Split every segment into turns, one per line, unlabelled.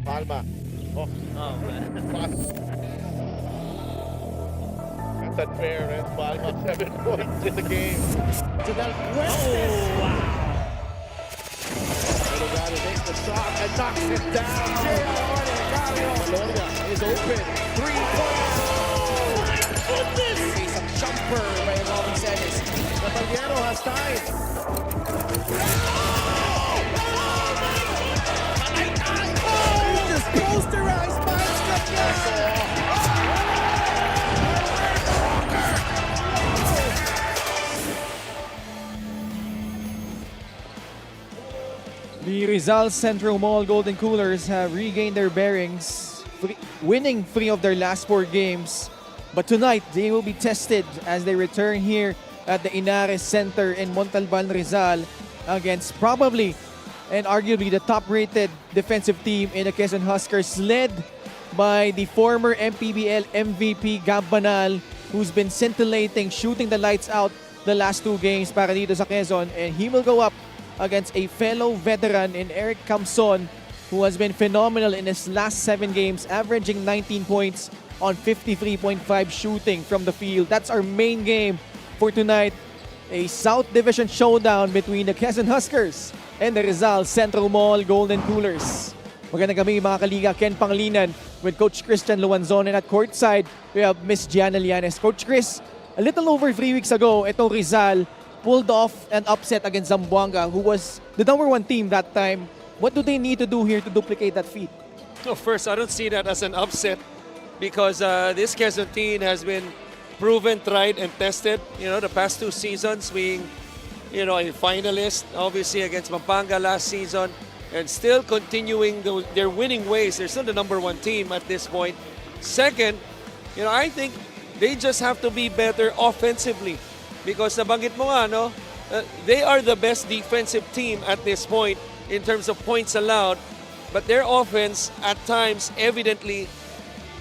Palma. Oh,
Oh, man.
pass. That's unfair, man. Palma, 7 points in the game.
To Del Cuestes.
Oh, wow.
Delgado takes the shot and knocks it down. Valoria is open. 3-pointer. Oh my goodness! It's a jumper by Robin Celis. Caballero has time. Oh, just posterized by
The Rizal Central Mall Golden Coolers have regained their bearings, winning 3 of their last 4 games. But tonight, they will be tested as they return here at the Inares Center in Montalban, Rizal against probably and arguably the top-rated defensive team in the Quezon Huskers, led by the former MPBL MVP Gab Banal, who's been scintillating, shooting the lights out the last 2 games para dito sa Quezon, and he will go up against a fellow veteran in Eric Camson, who has been phenomenal in his last 7 games, averaging 19 points on 53.5 shooting from the field. That's our main game for tonight. A South Division showdown between the Quezon Huskers and the Rizal Central Mall Golden Coolers. Magandang gabi mga kaliga, Ken Panglinan with Coach Christian Luanzon, and at courtside, we have Miss Gianna Lianes. Coach Chris, a little over 3 weeks ago, itong Rizal pulled off an upset against Zamboanga, who was the #1 team that time. What do they need to do here to duplicate that feat?
So first, I don't see that as an upset because this Quezon team has been proven, tried, and tested. You know, the past 2 seasons being, a finalist, obviously against Pampanga last season, and still continuing their winning ways. They're still the #1 team at this point. Second, I think they just have to be better offensively because nabanggit mo nga, they are the best defensive team at this point in terms of points allowed, but their offense at times evidently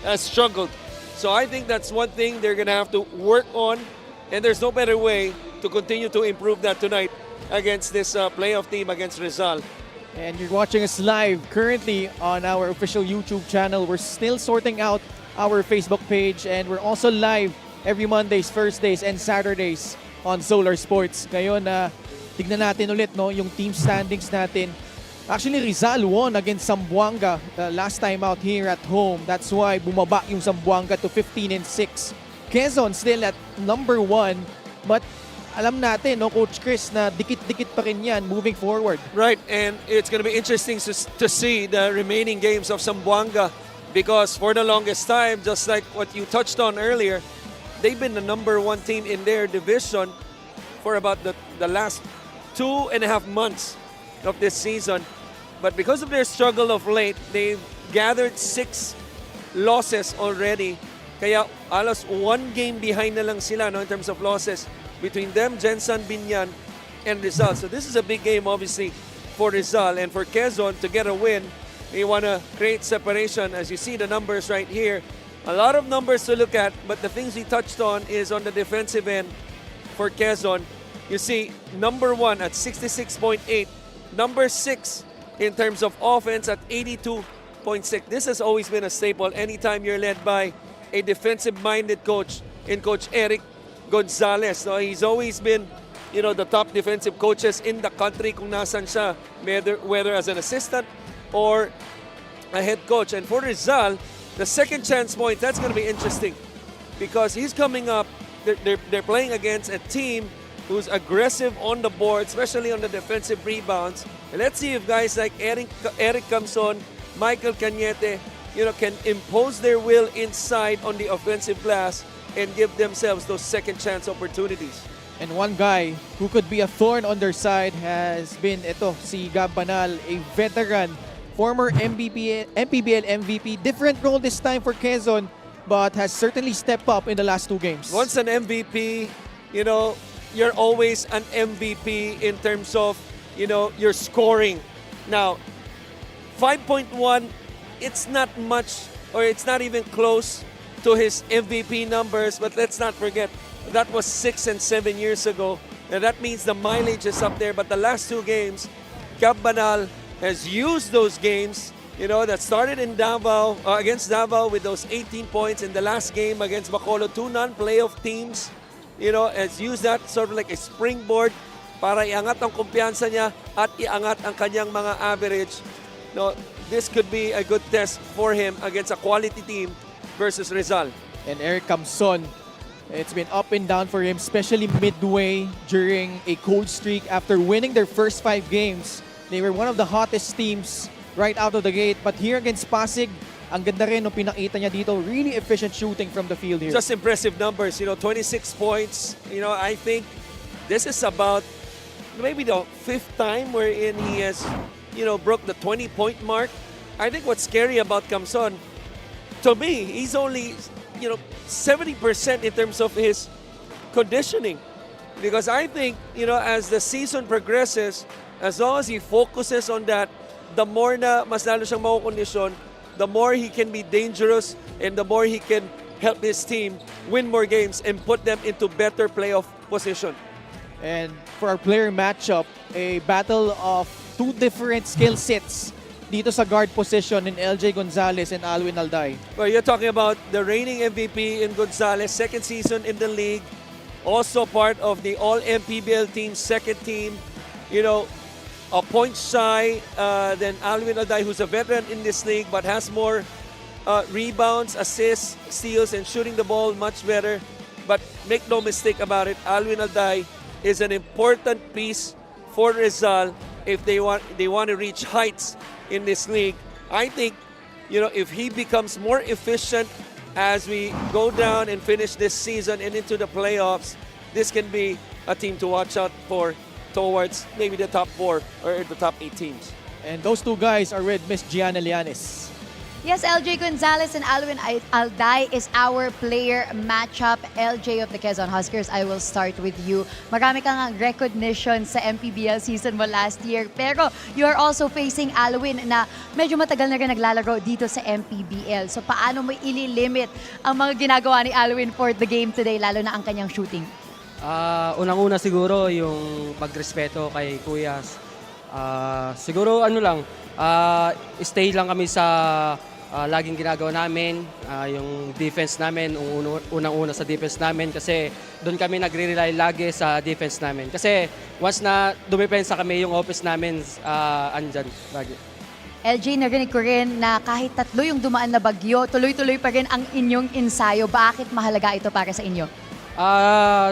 has struggled. So I think that's one thing they're going to have to work on, and there's no better way to continue to improve that tonight against this playoff team against Rizal.
And you're watching us live currently on our official YouTube channel. We're still sorting out our Facebook page, and we're also live every Mondays, Thursdays, and Saturdays on Solar Sports. Ngayon, tignan natin ulit yung team standings natin. Actually, Rizal won against Zamboanga last time out here at home. That's why bumaba yung Zamboanga to 15-6. Quezon still at #1, but alam natin, Coach Chris, na dikit-dikit pa rin yan moving forward.
Right, and it's going to be interesting to see the remaining games of Zamboanga because for the longest time, just like what you touched on earlier, they've been the #1 team in their division for about the last 2.5 months of this season. But because of their struggle of late, they've gathered 6 losses already. Kaya alos 1 game behind na lang sila in terms of losses between them, Jensen Binyan, and Rizal. So this is a big game obviously for Rizal, and for Quezon to get a win, they want to create separation. As you see the numbers right here, a lot of numbers to look at, but the things we touched on is on the defensive end for Quezon. You see #1 at 66.8, #6 in terms of offense at 82.6. This has always been a staple anytime you're led by a defensive-minded coach in Coach Eric Gonzalez. So he's always been, the top defensive coaches in the country kung nasan siya, whether as an assistant or a head coach. And for Rizal, the second chance point, that's going to be interesting because he's coming up, they're playing against a team who's aggressive on the board, especially on the defensive rebounds. And let's see if guys like Eric Camson, Michael Cañete, can impose their will inside on the offensive glass and give themselves those second chance opportunities.
And one guy who could be a thorn on their side has been si Gab Banal, a veteran, former MPBL MVP. Different role this time for Quezon, but has certainly stepped up in the last 2 games.
Once an MVP, you're always an MVP in terms of, your scoring. Now, 5.1, it's not much, or it's not even close to his MVP numbers, but let's not forget, that was 6 and 7 years ago. And that means the mileage is up there, but the last 2 games, Cap Banal has used those games that started in Davao, against Davao with those 18 points in the last game against Bacolod, 2 non-playoff teams, has used that sort of like a springboard para iangat ang kumpiyansa niya at iangat ang kanyang mga average. This could be a good test for him against a quality team versus Rizal.
And Eric Camson, it's been up and down for him, especially midway during a cold streak after winning their first 5 games. They were one of the hottest teams right out of the gate. But here against Pasig, ang ganda rin nung pinakita niya dito. Really efficient shooting from the field here.
Just impressive numbers, 26 points. I think this is about maybe the 5th time wherein he has, broke the 20-point mark. I think what's scary about Camson, to me, he's only, 70% in terms of his conditioning. Because I think, as the season progresses, as long as he focuses on that, the more na mas lalo siyang makukondisyon, the more he can be dangerous and the more he can help his team win more games and put them into better playoff position.
And for our player matchup, a battle of 2 different skill sets dito sa guard position in LJ Gonzalez and Alwin Alday.
Well, you're talking about the reigning MVP in Gonzalez, 2nd season in the league, also part of the All MPBL team, 2nd team, a point shy than Alwin Alday, who's a veteran in this league but has more rebounds, assists, steals, and shooting the ball much better. But make no mistake about it, Alwin Alday is an important piece for Rizal if they want to reach heights in this league. I think, if he becomes more efficient as we go down and finish this season and into the playoffs, this can be a team to watch out for towards maybe the top 4 or the top 8 teams.
And those 2 guys are with Miss Gianna Lianes.
Yes, LJ Gonzalez and Alwin Alday is our player matchup. LJ of the Quezon Huskers, I will start with you. Marami kang recognition sa MPBL season mo last year. Pero you are also facing Alwin na medyo matagal na rin naglalaro dito sa MPBL. So paano mo ililimit ang mga ginagawa ni Alwin for the game today, lalo na ang kanyang shooting?
Unang-una siguro yung pagrespeto kay Kuya. Siguro stay lang kami sa laging ginagawa namin, yung defense namin, unang-una sa defense namin kasi doon kami nagre-rely lagi sa defense namin. Kasi once na dumipensa kami, yung office namin andyan lagi.
LJ, narinig ko rin na kahit 3 yung dumaan na bagyo, tuloy-tuloy pa rin ang inyong ensayo. Bakit mahalaga ito para sa inyo?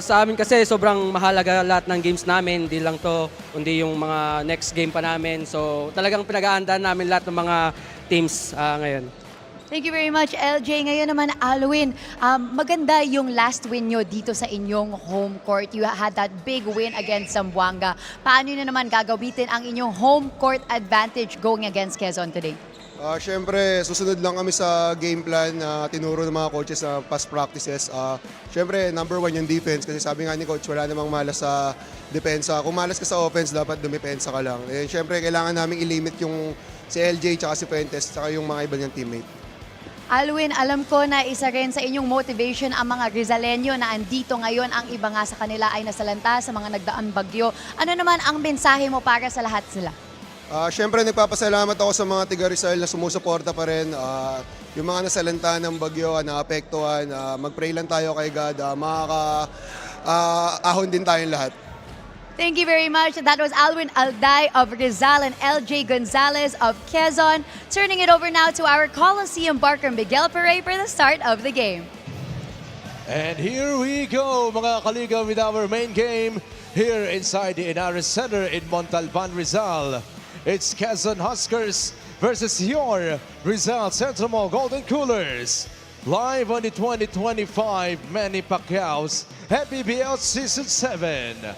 Sa amin kasi sobrang mahalaga lahat ng games namin, hindi lang to, kundi yung mga next game pa namin. So talagang pinag-aandaan namin lahat ng mga teams ngayon.
Thank you very much, LJ. Ngayon naman, Alwin, maganda yung last win nyo dito sa inyong home court. You had that big win against Zamboanga. Paano nyo naman gagawitin ang inyong home court advantage going against Quezon today?
Siyempre, susunod lang kami sa game plan na tinuro ng mga coaches sa past practices. Siyempre, number 1 yung defense kasi sabi nga ni coach, wala namang malas sa depensa. Kung malas ka sa offense, dapat dumipensa ka lang. Eh, siyempre, kailangan naming ilimit yung si LJ, tsaka si Fuentes, tsaka yung mga iba niyang teammate.
Alwin, alam ko na isa rin sa inyong motivation ang mga Rizaleño na andito ngayon. Ang iba nga sa kanila ay nasalanta sa mga nagdaang bagyo. Ano naman ang mensahe mo para sa lahat sila?
Siyempre, nagpapasalamat ako sa mga tiga Rizal na sumusuporta pa rin. Yung mga nasalanta ng bagyo, naapektuhan, mag-pray lang tayo kay God. Makaka-ahon din tayong lahat.
Thank you very much. That was Alwin Alday of Rizal and LJ Gonzalez of Quezon. Turning it over now to our Coliseum Barker Miguel Perey for the start of the game.
And here we go, mga kaliga, with our main game here inside the Inares Center in Montalban, Rizal. It's Quezon Huskers versus your Rizal Central Mall Golden Coolers. Live on the 2025 Manny Pacquiao's MPBL Season 7.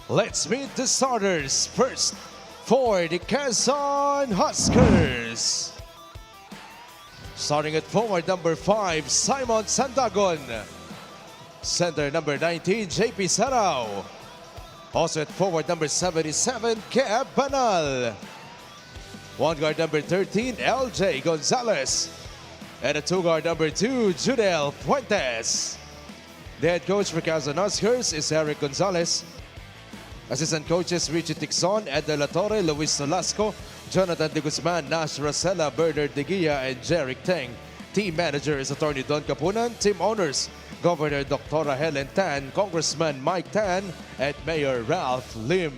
Let's meet the starters first for the Quezon Huskers. Starting at forward number 5, Simon Sandagon. Center number 19, JP Sarao. Also at forward number 77, Kev Banal. One guard number 13, LJ Gonzalez. And a 2 guard number 2, Judel Fuentes. The head coach for Quezon Huskers is Eric Gonzalez. Assistant coaches Richie Tixon, Ed De La Torre, Luis Nolasco, Jonathan De Guzman, Nash Rosella, Bernard De Guia, and Jeric Teng. Team manager is Attorney Don Capunan. Team owners, Governor Dr. Helen Tan, Congressman Mike Tan, and Mayor Ralph Lim.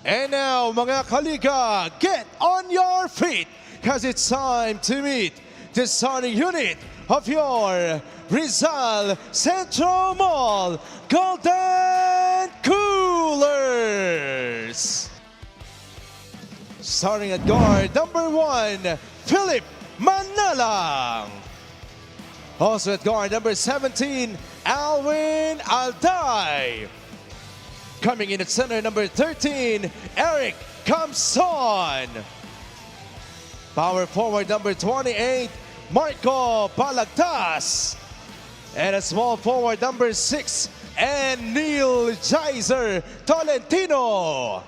And now, mga kaliga, get on your feet because it's time to meet the starting unit of your Rizal Central Mall Golden Coolers. Starting at guard, number 1, Philip Manalang. Also at guard, number 17, Alwin Alday. Coming in at center, number 13, Eric Camson. Power forward, number 28, Marco Balagtas. And a small forward, number 6, and Neil Geyser Tolentino.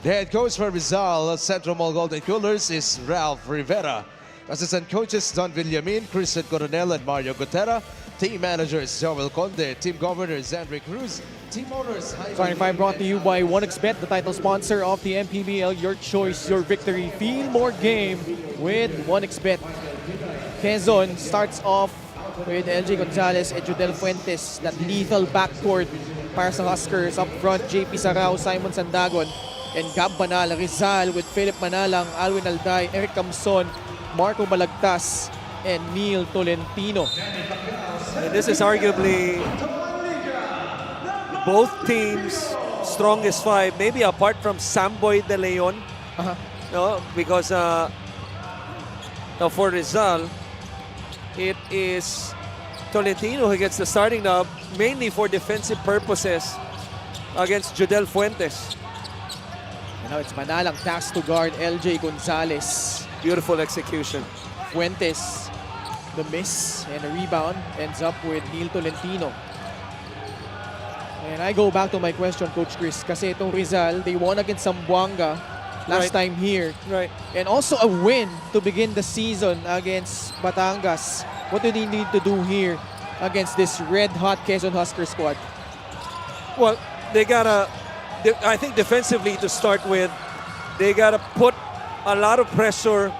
The head coach for Rizal Central Mall Golden Coolers is Ralph Rivera. Assistant coaches Don Villamin, Christian Coronel, and Mario Gutera. Team managers Joel Conde. Team governors Andre Cruz. Team owners
Starting five brought to you by 1xBet, the title sponsor of the MPBL. Your choice, your victory. Feel more game with 1xBet. Quezon starts off with LJ Gonzalez and Judel Fuentes. That lethal backcourt para sa Huskers. Up front, JP Sarao, Simon Sandagon, and Gab Banal. Rizal with Philip Manalang, Alwin Alday, Eric Camson, Marco Balagtas, and Neil Tolentino.
And this is arguably both teams' strongest five, maybe apart from Samboy De Leon. No, because now for Rizal, it is Tolentino who gets the starting knob, mainly for defensive purposes against Judel Fuentes.
And now it's Manalang tasked to guard LJ Gonzalez.
Beautiful execution.
Fuentes, the miss and a rebound, ends up with Neil Tolentino. And I go back to my question, Coach Chris, kasi itong Rizal, they won against Zamboanga last time here.
Right.
And also a win to begin the season against Batangas. What do they need to do here against this red-hot Quezon Husker squad?
Well, they gotta, I think defensively to start with, they gotta put a lot of pressure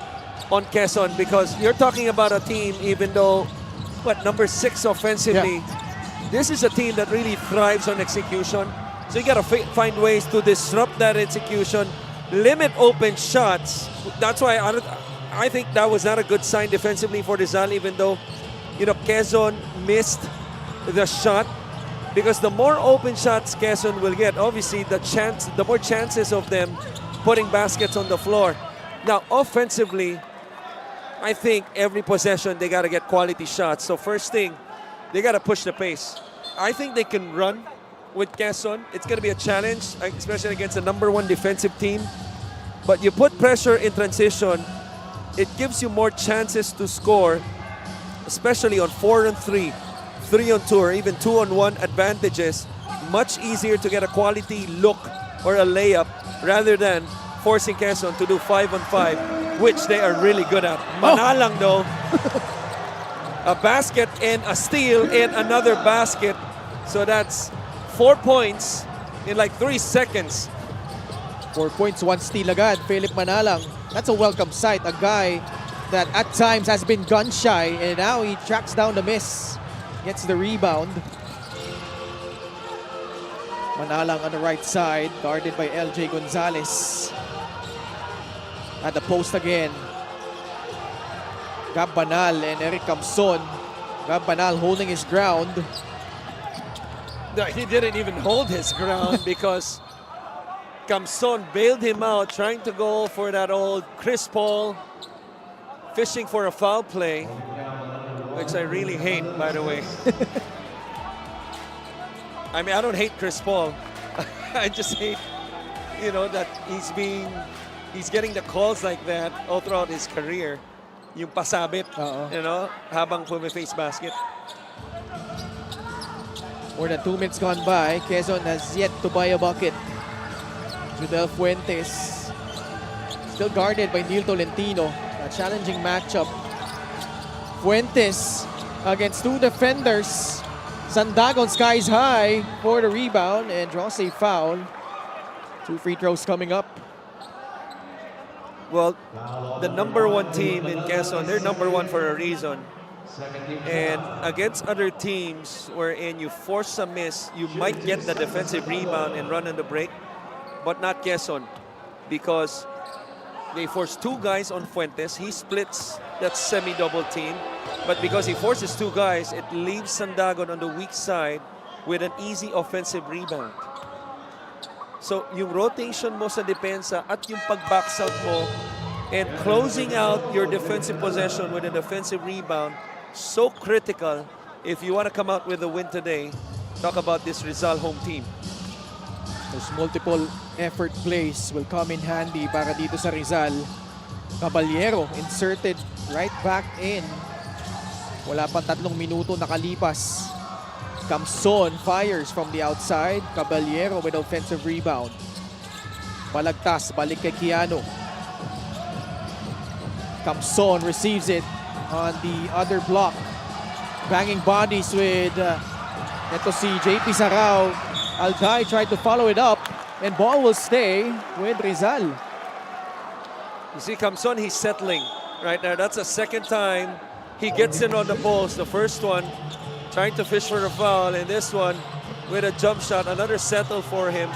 on Quezon because you're talking about a team, even though, number 6 offensively, this is a team that really thrives on execution. So you gotta find ways to disrupt that execution, limit open shots. That's why I think that was not a good sign defensively for Rizal, even though, Quezon missed the shot. Because the more open shots Quezon will get, obviously the more chances of them putting baskets on the floor. Now, offensively, I think every possession they got to get quality shots. So first thing, they got to push the pace. I think they can run with Quezon. It's going to be a challenge, especially against the number 1 defensive team. But you put pressure in transition, it gives you more chances to score, especially on 4-on-3, 3-on-2, or even 2-on-1 advantages. Much easier to get a quality look or a layup rather than forcing Quezon to do 5-on-5, which they are really good at. Manalang though, a basket and a steal and another basket. So that's 4 points in like 3 seconds.
4 points, 1 steal agad. Philip Manalang, that's a welcome sight. A guy that at times has been gun shy, and now he tracks down the miss. Gets the rebound. Manalang on the right side, guarded by LJ Gonzalez. At the post again. Gab Banal and Eric Camson. Gab Banal holding his ground.
No, he didn't even hold his ground because Camson bailed him out, trying to go for that old Chris Paul, fishing for a foul play, which I really hate, by the way. I mean, I don't hate Chris Paul. I just hate, that he's getting the calls like that all throughout his career. Yung pasabit, habang pumiface basket.
More than 2 minutes gone by. Quezon has yet to buy a bucket. Judel Fuentes, still guarded by Neil Tolentino. A challenging matchup. Fuentes against 2 defenders. Sandagon skies high for the rebound and draws a foul. 2 free throws coming up.
Well, the number one team in Quezon, they're number one for a reason. And against other teams wherein you force a miss, you might get the defensive rebound and run on the break, but not Quezon, because they force 2 guys on Fuentes. He splits that semi-double team, but because he forces 2 guys, it leaves Sandagon on the weak side with an easy offensive rebound. So yung rotation mo sa depensa at yung pag-box out mo and closing out your defensive possession with a defensive rebound, so critical if you want to come out with a win today. Talk about this Rizal home team.
Those multiple effort plays will come in handy para dito sa Rizal. Caballero inserted right back in. Wala pang 3 minuto nakalipas. Camson fires from the outside. Caballero with offensive rebound. Palagtas, balik kay Kiano. Camson receives it on the other block. Banging bodies with ito si JP Sarao. Alday tried to follow it up and ball will stay with Rizal.
You see Camson, he's settling right there. That's the second time he gets in on the post. The first one trying to fish for a foul, and this one with a jump shot, another settle for him.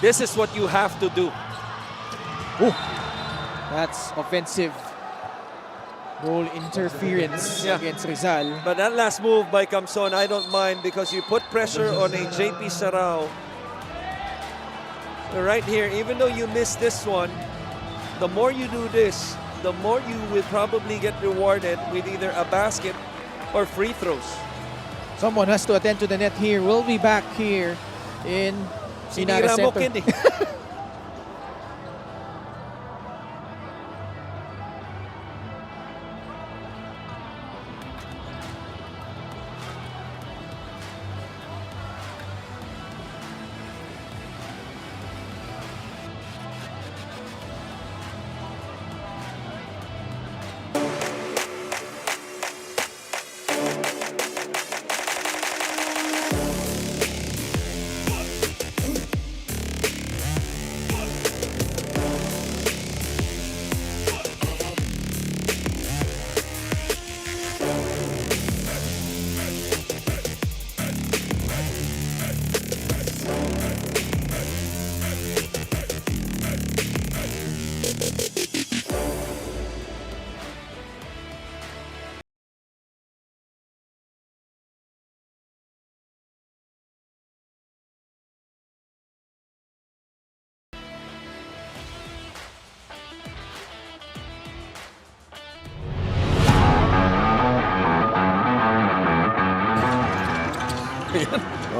This is what you have to do.
Ooh, that's offensive goal interference against Rizal.
But that last move by Camson, I don't mind because you put pressure on a JP Sarao. Right here, even though you missed this one, the more you do this, the more you will probably get rewarded with either a basket or free throws.
Someone has to attend to the net here. We'll be back here in Sinara
Sinira mo,
Center.
Ken, eh.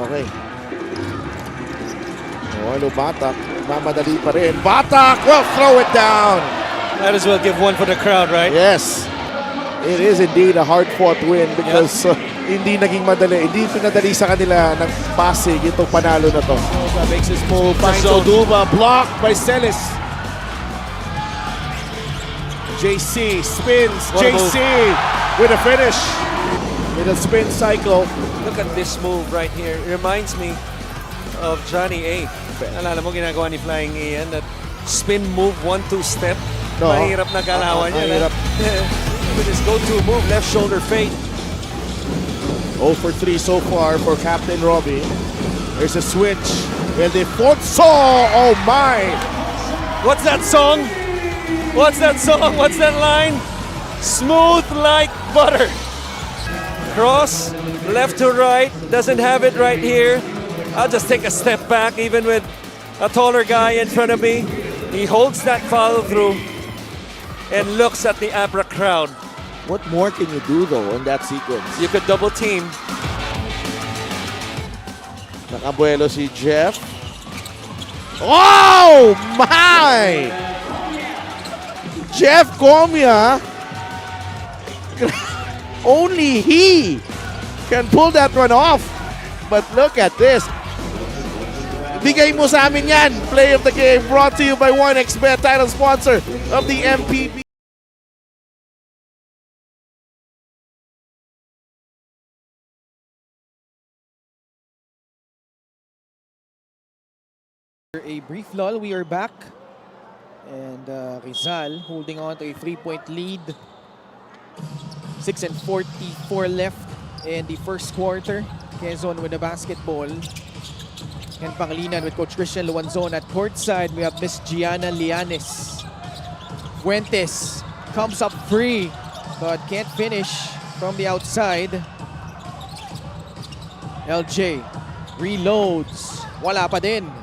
Okay. Oh, ano, Batak. Mamadali pa rin. Batak will throw it down.
Might as well give one for the crowd, right?
Yes. It is indeed a hard-fought win because hindi naging madali. Hindi pinadali sa kanila ng Pasig itong panalo na to.
That makes his move.
Finds Oduba, blocked by Celis. JC spins.
What a
JC with a finish. With a spin cycle.
Look at this move right here. It reminds me of Johnny A. Alala mo ginagawa ni Flying Ian, that spin move, 1-2 step.
No.
Mahirap na galawan niya.
Mahirap.
With his go-to move, left shoulder fade.
0 for 3 so far for Captain Robbie. There's a switch. El Defonso. Oh my.
What's that song? What's that song? What's that line? Smooth like butter. Cross, left to right, doesn't have it right here. I'll just take a step back even with a taller guy in front of me. He holds that follow through and looks at the Abra crowd.
What more can you do though in that sequence?
You could double team.
Nakabuelo si Jeff. Oh my! Jeff Comia. Only he can pull that one off. But look at this. Bigay mo sa amin yan. Play of the game brought to you by 1xBet, title sponsor of the MPBL.
A brief lull, we are back. And Rizal holding on to a 3-point lead. 6:44 left in the first quarter. Quezon with the basketball. And Pangilinan with Coach Christian Luanzon at courtside. We have Miss Gianna Lianes. Fuentes comes up free but can't finish from the outside. LJ reloads. Wala pa din.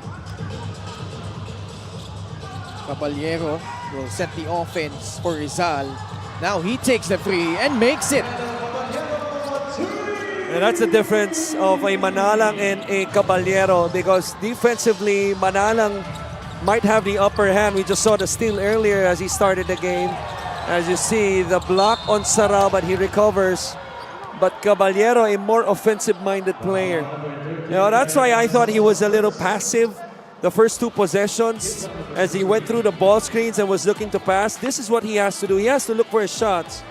Caballero will set the offense for Rizal. Now he takes the free and makes it.
And that's the difference of a Manalang and a Caballero, because defensively, Manalang might have the upper hand. We just saw the steal earlier as he started the game. As you see, the block on Sarao, but he recovers. But Caballero, a more offensive-minded player. You know, that's why I thought he was a little passive the first two possessions as he went through the ball screens and was looking to pass. This is what he has to do. He has to look for his shots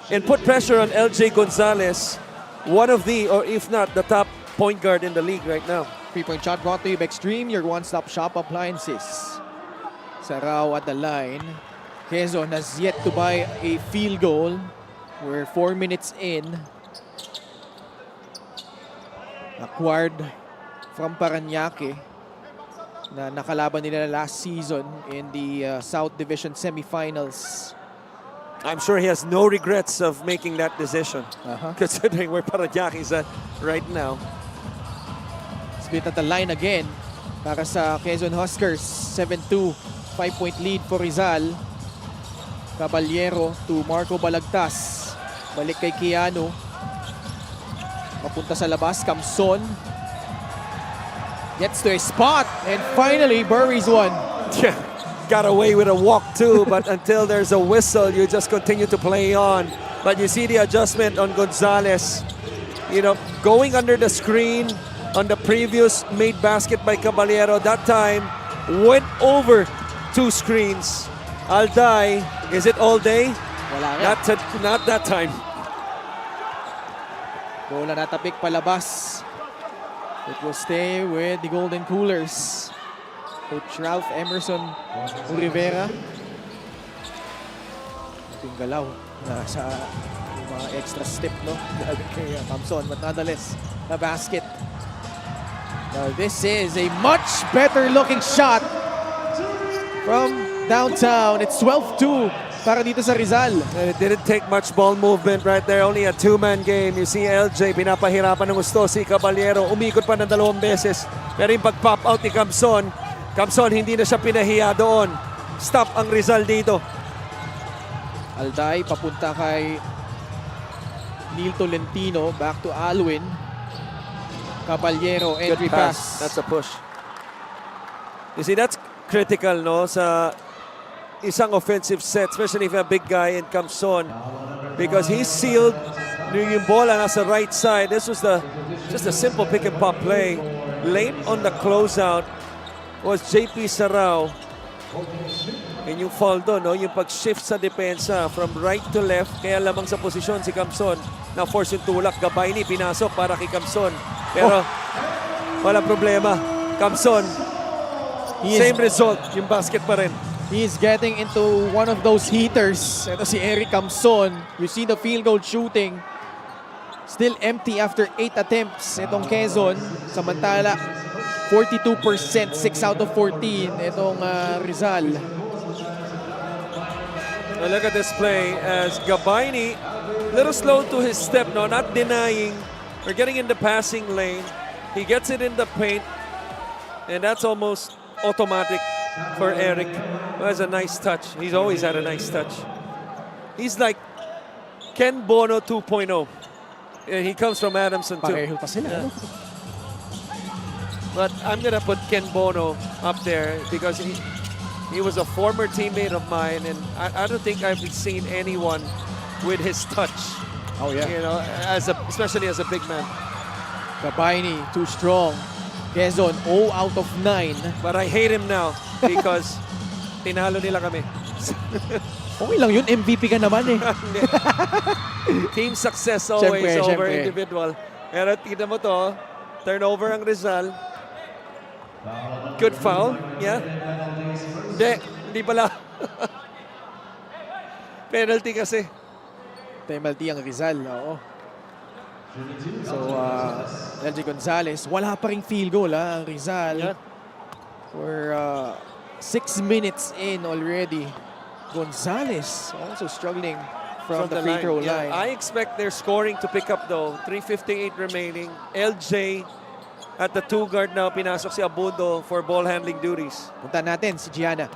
and put pressure on LJ Gonzalez, one of the, or if not, the top point guard in the league right now.
3-point shot brought to you by Extreme, your one-stop shop appliances. Sarao at the line. Quezon has yet to buy a field goal. We're 4 minutes in. Acquired from Parañaque na nakalaban nila last season in the South Division semifinals.
I'm sure he has no regrets of making that decision, considering where Parañaque is at right now.
Split at the line again para sa Quezon Huskers. 7-2, 5-point lead for Rizal. Caballero to Marco Balagtas. Balik kay Keanu. Mapunta sa labas, Camson. Gets to a spot and finally buries one.
Yeah, got away with a walk too, but until there's a whistle, you just continue to play on. But you see the adjustment on Gonzalez. You know, going under the screen on the previous made basket by Caballero, that time went over two screens. Alday, is it all day?
Wala nga.
Not that time.
Bola natapik palabas. It will stay with the Golden Coolers. Coach Ralph Emerson Rivera. Ating galaw na sa mga extra step, no? Kay Thompson, but nonetheless, the basket. Now this is a much better looking shot from downtown. It's 12-2 para dito sa Rizal.
And it didn't take much ball movement right there. Only a two-man game. You see LJ, pinapahirapan ng gusto si Caballero. Umikot pa ng 2 beses. Pero yung pag-pop out ni Camson, hindi na siya pinahiya doon. Stop ang Rizal dito.
Alday papunta kay Neil Tolentino. Back to Alwin. Caballero, entry
Good
pass.
That's a push. You see, that's critical, no? Sa isang offensive set, especially if you have a big guy in Camson, because he sealed yung bola nasa right side. This was just a simple pick and pop play. Late on the closeout was JP Sarao. And yung foul doon, no? Yung pag-shift sa depensa from right to left, kaya lamang sa posisyon si Camson. Na force yung tulak, Gabay ni pinasok para kay Camson. Pero wala problema. Camson, same result, yung basket pa rin.
He's getting into one of those heaters. Ito si Eric Camson. You see the field goal shooting. Still empty after 8 attempts. Itong Quezon. Samantala, 42%, 6 out of 14. Itong Rizal.
Now look at this play as Gabayni, little slow to his step, no, not denying or getting in the passing lane. He gets it in the paint, and that's almost automatic for Eric, who has a nice touch. He's always had a nice touch. He's like Ken Bono 2.0. And he comes from Adamson too.
Pareho pa sila.
Yeah. But I'm gonna put Ken Bono up there because he was a former teammate of mine, and I don't think I've seen anyone with his touch.
Oh yeah.
You know, especially as a big man.
Gabayni, too strong. Quezon, 0 out of 9.
But I hate him now because tinalo nila kami.
Okay lang yun, MVP ka naman eh.
Team success always over
Siyempre.
individual. Pero tignan mo to, turnover ang Rizal. Good foul. Yeah. Hindi pala. Penalty kasi.
Penalty ang Rizal, oo. So, LJ Gonzalez, wala pa ring field goal ang Rizal.
Yeah.
We're 6 minutes in already. Gonzalez also struggling from the free throw
Yeah.
line.
I expect their scoring to pick up though. 3:58 remaining. LJ at the 2 guard now. Pinasok si Abundo for ball handling duties.
Punta natin si Gianna.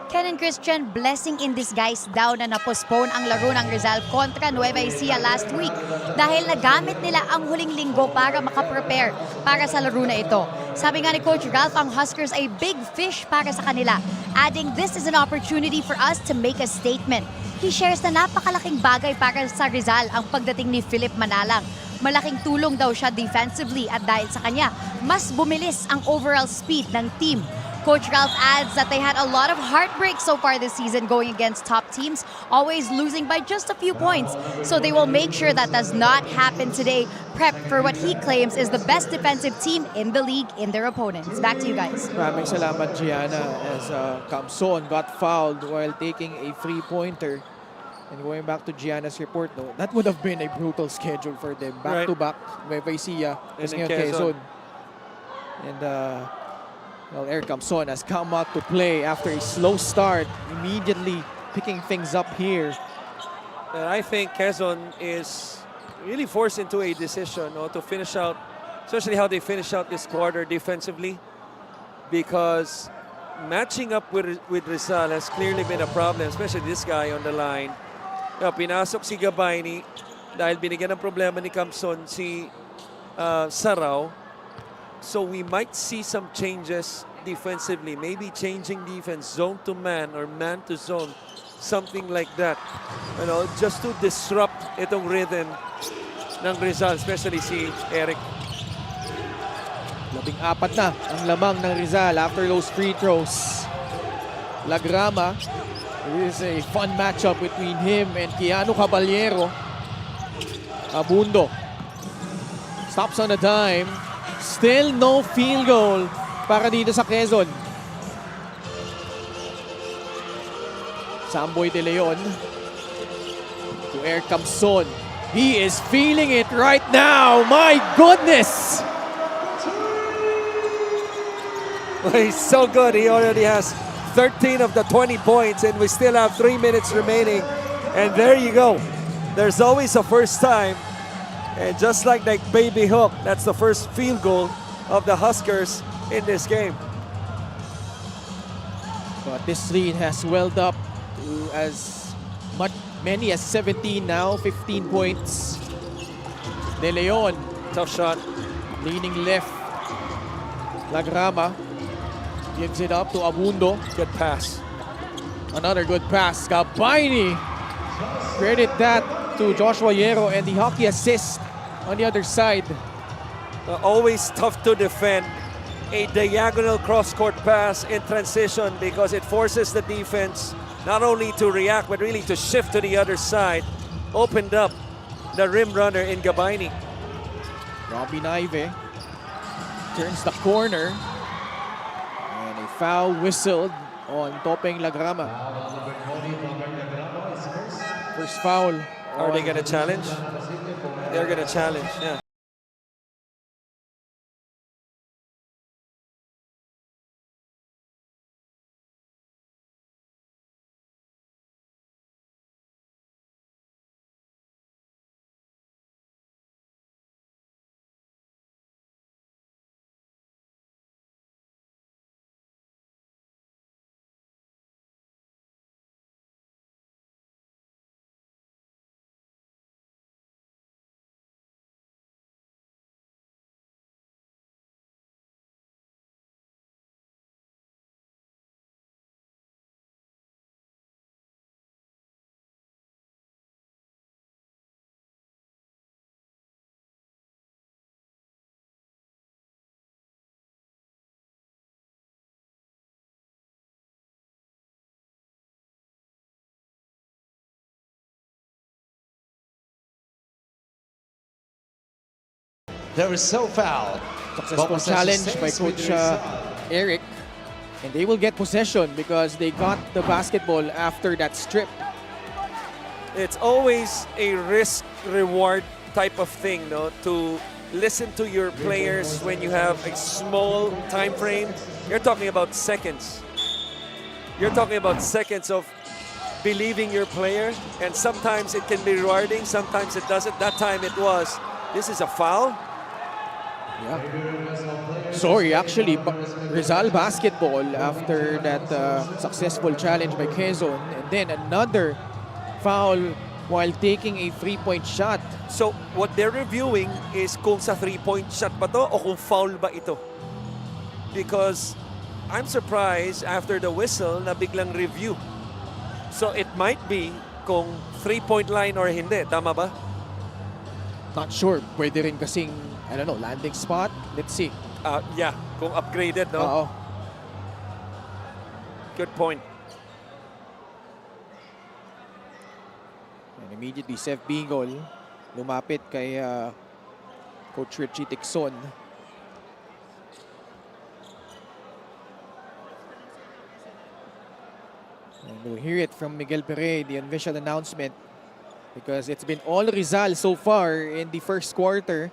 Ken and Christian, blessing in disguise daw na na-postpone ang laro ng Rizal kontra Nueva Ecija last week dahil nagamit nila ang huling linggo para makaprepare para sa laro na ito. Sabi nga ni Coach Ralph, ang Huskers ay big fish para sa kanila, adding this is an opportunity for us to make a statement. He shares na napakalaking bagay para sa Rizal ang pagdating ni Philip Manalang. Malaking tulong daw siya defensively at dahil sa kanya, mas bumilis ang overall speed ng team. Coach Ralph adds that they had a lot of heartbreak so far this season going against top teams, always losing by just a few points. So they will make sure that does not happen today, prep for what he claims is the best defensive team in the league in their opponents. Back to you guys.
Maraming salamat, Gianna, as Camson got fouled while taking a free-pointer. And going back to Gianna's report, though, that would have been a brutal schedule for them. Back-to-back, Nueva Ecija,
And
ngayon
Quezon.
Quezon. And well, Eric Camson has come out to play after a slow start, immediately picking things up here.
And I think Quezon is really forced into a decision to finish out, especially how they finish out this quarter defensively, because matching up with Rizal has clearly been a problem, especially this guy on the line. Pinasok si Gabayni dahil binigyan ng problema ni Camson si Sarao. So we might see some changes defensively, maybe changing defense zone to man or man to zone, something like that. Just to disrupt itong rhythm ng Rizal, especially si Eric.
14 na ang lamang ng Rizal after those free throws. Lagrama, this is a fun matchup between him and Keanu Caballero. Abundo stops on a dime. Still no field goal para dito sa Quezon. Samboy De Leon to Eric Camson. He is feeling it right now. My goodness!
He's so good. He already has 13 of the 20 points, and we still have 3 minutes remaining. And there you go. There's always a first time. And just like that baby hook, that's the first field goal of the Huskers in this game.
But this lead has swelled up to as many as 17 now, 15 points. De Leon,
Tough shot.
leaning left. Lagrama gives it up to Abundo.
Good pass.
Another good pass. Gabayni. Credit that to Joshua Yero and the hockey assist on the other side.
Always tough to defend a diagonal cross-court pass in transition because it forces the defense not only to react but really to shift to the other side. Opened up the rim runner in Gabayni.
Robbie Naive turns the corner. And a foul whistled on Topeng Lagrama. First foul.
Are they going to challenge? They're going to challenge, yeah.
There is so foul.
Successful challenge by Coach Eric. And they will get possession because they got the basketball after that strip.
It's always a risk-reward type of thing, no? To listen to your players when you have a small time frame. You're talking about seconds. You're talking about seconds of believing your player, and sometimes it can be rewarding, sometimes it doesn't. That time it was. This is a foul.
Yeah. Sorry, actually, Rizal basketball after that successful challenge by Quezon, and then another foul while taking a three-point shot.
So what they're reviewing is kung sa three-point shot ba to o kung foul ba ito. Because I'm surprised after the whistle na biglang review. So it might be kung three-point line or hindi. Tama ba?
Not sure. Pwede rin kasing, I don't know, landing spot. Let's see.
Yeah, kung upgraded, no?
Oo.
Good point.
And immediately, Seth Bingol lumapit kay Coach Richie Tixon. And we'll hear it from Miguel Pere, the unofficial announcement, because it's been all Rizal so far in the first quarter.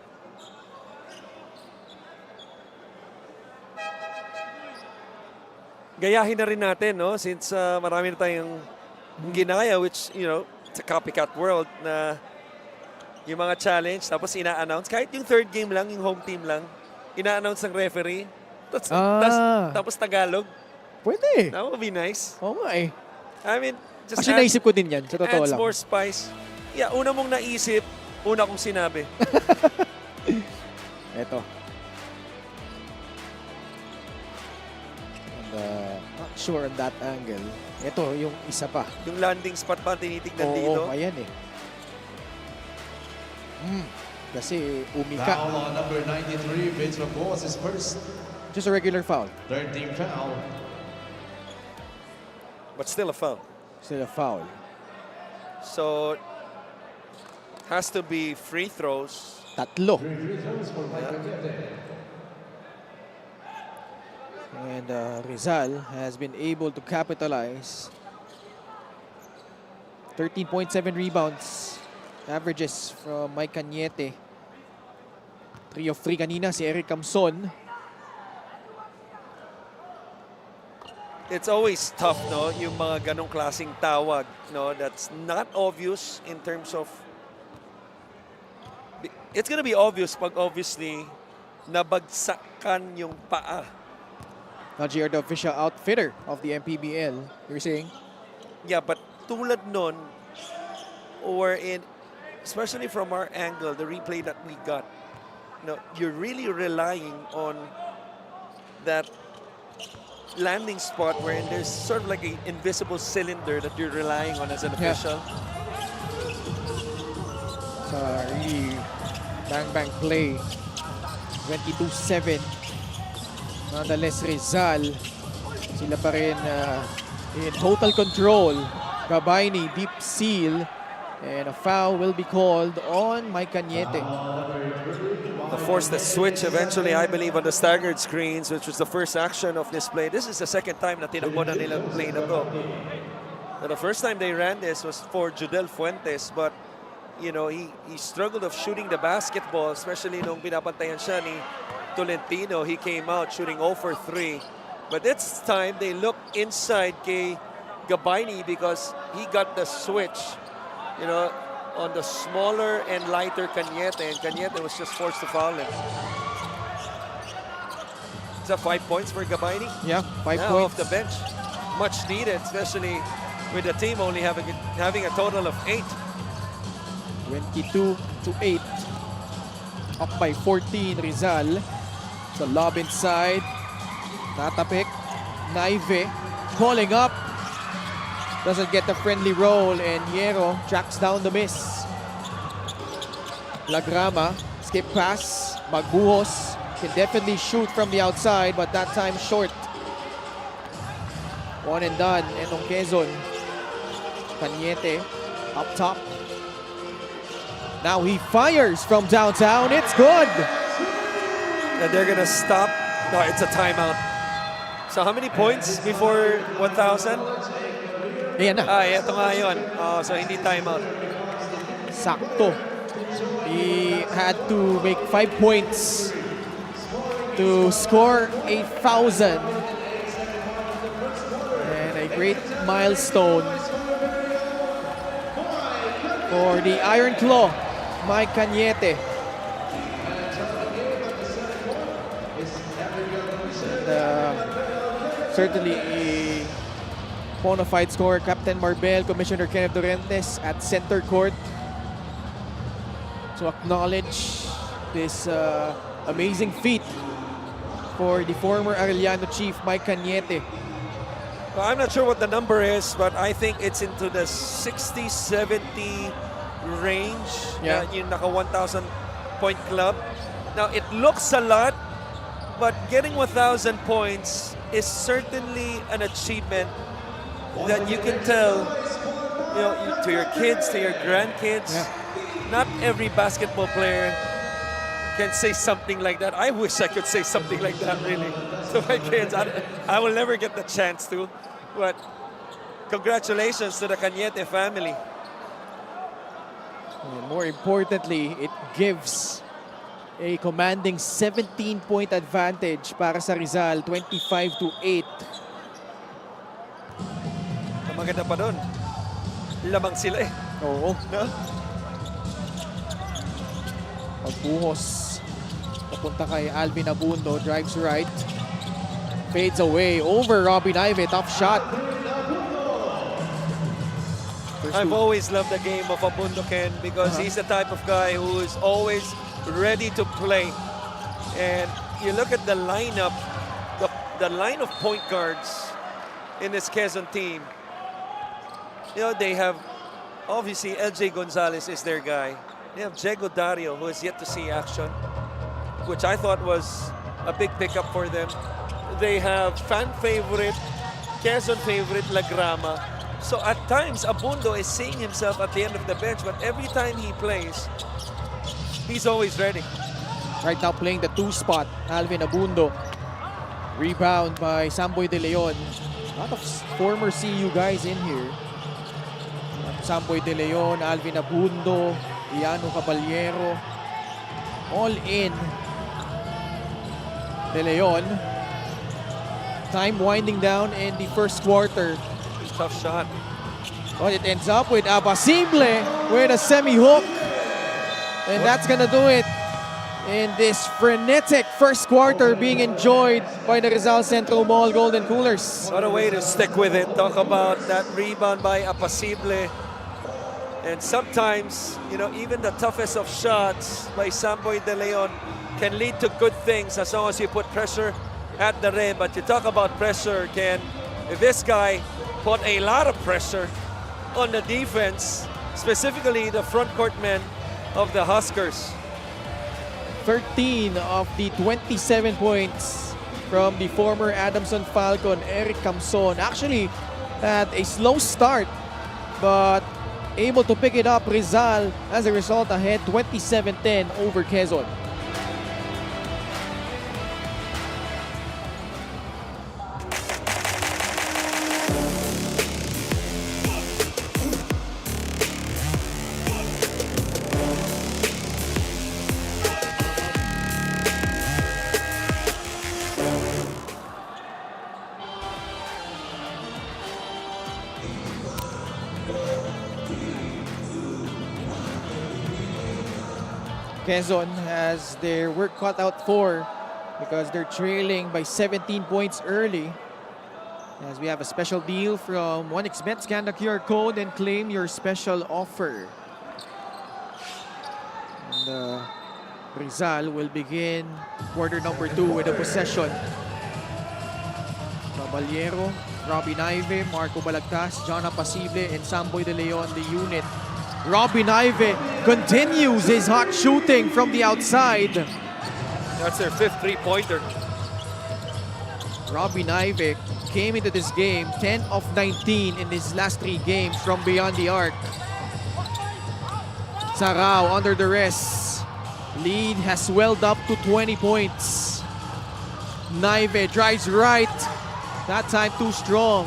Gayahin na rin natin, no? Since marami na tayong ginaya, which, you know, it's a copycat world na yung mga challenge, tapos ina-announce. Kahit yung third game lang, yung home team lang, ina-announce ng referee. Tapos Tagalog.
Pwede.
That would be nice.
Oo nga eh.
I mean, just
Actually, naisip ko din yan. Sa totoo
adds
lang.
more spice. Yeah, una mong naisip, una kong sinabi.
Eto. And, not sure on that angle. Ito, yung isa pa.
Yung landing spot pa tinitignan dito.
Oo, ayan eh. Kasi umika.
Foul on number 93, Pedro Boas is first.
Just a regular foul.
13 foul.
But still a foul.
Still a foul.
So, has to be free throws.
Tatlo. And Rizal has been able to capitalize. 13.7 rebounds. Averages from Mike Cañete. 3 of 3 kanina si Eric Camson.
It's always tough, no? Yung mga ganong klaseng tawag, no? That's not obvious in terms of... It's gonna be obvious pag obviously nabagsakan yung paa.
Najee are the official outfitter of the MPBL, you're saying?
Yeah, but tulad nun, or in, especially from our angle, the replay that we got, you know, you're really relying on that landing spot wherein there's sort of like an invisible cylinder that you're relying on as an official.
It's a really bang-bang play. 22-7. Nonetheless, Rizal, sila pa rin in total control. Gabayni, deep seal. And a foul will be called on Mike Cañete.
To force the switch eventually, I believe, on the staggered screens, which was the first action of this play. This is the second time na tinakbo na nilang play na to. Now, the first time they ran this was for Judel Fuentes, but you know, he struggled of shooting the basketball, especially nung pinapantayan siya ni Tolentino. He came out shooting 0 for 3. But this time, they looked inside kay Gabayni because he got the switch, you know, on the smaller and lighter Cañete, and Cañete was just forced to foul him. Is that 5 points for Gabayni?
Yeah, 5
Now
points.
off the bench. Much needed, especially with the team only having a total of 8.
22-8. Up by 14, Rizal. So lob inside. Natapik. Naive. Calling up. Doesn't get the friendly roll, and Hierro tracks down the miss. Lagrama, skip pass. Magbuhos can definitely shoot from the outside, but that time short. One and done. Enong Quezon. Cañete up top. Now he fires from downtown. It's good.
And they're gonna stop. No, it's a timeout. So how many points before 1,000?
Ayan na.
Ito nga yun. So hindi timeout.
Sakto. He had to make 5 points to score 8,000. And a great milestone for the Iron Claw, Mike Cañete. And certainly a bona fide scorer, Captain Marbel, Commissioner Kenneth Dorentes at center court to acknowledge this amazing feat for the former Arellano chief, Mike Cañete.
Well, I'm not sure what the number is, but I think it's into the 60, 70 range.
Yeah.
Yung naka 1,000 point club. Now, it looks a lot, but getting 1,000 points is certainly an achievement that you can tell, to your kids, to your grandkids.
Yeah.
Not every basketball player can say something like that. I wish I could say something like that, really, to my kids. I will never get the chance to, but congratulations to the Cañete family.
And more importantly, it gives a commanding 17-point advantage para sa Rizal, 25-8.
Ang maganda pa doon, lamang sila eh.
Oo.
No?
Pagbuhos. Papunta kay Alvin Abundo, drives right. Fades away over Robin Ive, tough shot.
I've always loved the game of Abundo Ken because he's the type of guy who is always ready to play. And you look at the lineup, the line of point guards in this Quezon team. They have, obviously, LJ Gonzalez is their guy. They have Diego Dario, who is yet to see action, which I thought was a big pickup for them. They have fan favorite, Quezon favorite, Lagrama. So at times, Abundo is seeing himself at the end of the bench, but every time he plays, he's always ready.
Right now playing the 2 spot, Alvin Abundo. Rebound by Samboy De Leon. A lot of former CU guys in here. Samboy De Leon, Alvin Abundo, Iano Caballero, all in. De Leon. Time winding down in the first quarter.
Tough shot.
But it ends up with Abasible with a semi-hook. And that's gonna do it in this frenetic first quarter being enjoyed by the Rizal Centro Mall Golden Coolers.
What a way to stick with it. Talk about that rebound by Apacible. And sometimes, even the toughest of shots by Samboy De Leon can lead to good things as long as you put pressure at the rim. But you talk about pressure, Ken. This guy put a lot of pressure on the defense, specifically the front court men of the Huskers.
13 of the 27 points from the former Adamson Falcon, Eric Camson. Actually had a slow start, but able to pick it up. Rizal, as a result, ahead 27-10 over Quezon. Quezon has their work cut out for because they're trailing by 17 points early. As we have a special deal from 1xBet, scan the QR code and claim your special offer. And Rizal will begin quarter number 2 with a possession. Caballero, Robin Ive, Marco Balagtas, John Apacible, and Samboy De Leon, the unit. Robin Ive continues his hot shooting from the outside.
That's their 5th three-pointer.
Robin Ive came into this game 10 of 19 in his last 3 games from beyond the arc. Sarao under the rest. Lead has swelled up to 20 points. Naive drives right That time too strong.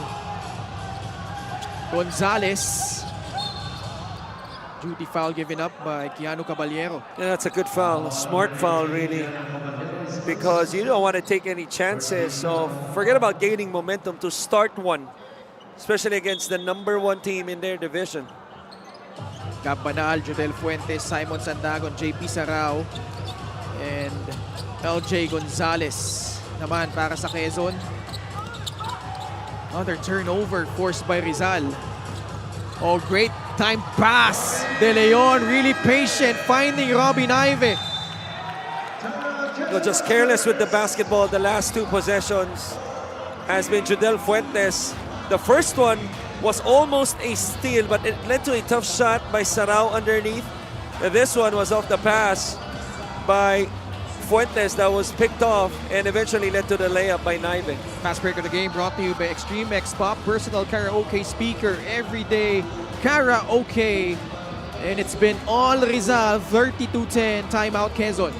Gonzalez. Duty foul given up by Keanu Caballero.
Yeah, that's a good foul, a smart foul really. Because you don't want to take any chances. So forget about gaining momentum to start one. Especially against the #1 team in their division.
Gab Banal, Jodel Fuentes, Simon Sandagon, JP Sarao, and LJ Gonzalez naman para sa Quezon. Another turnover forced by Rizal. Oh, great time pass. De Leon really patient, finding Robin Ive.
Just careless with the basketball. The last 2 possessions has been Jodel Fuentes. The first one was almost a steal, but it led to a tough shot by Sarao underneath. This one was off the pass by Fuentes that was picked off and eventually led to the layup by Naive.
Fast break of the game brought to you by Extreme X Pop, personal karaoke speaker, everyday karaoke. And it's been all Rizal, 32-10, timeout Quezon.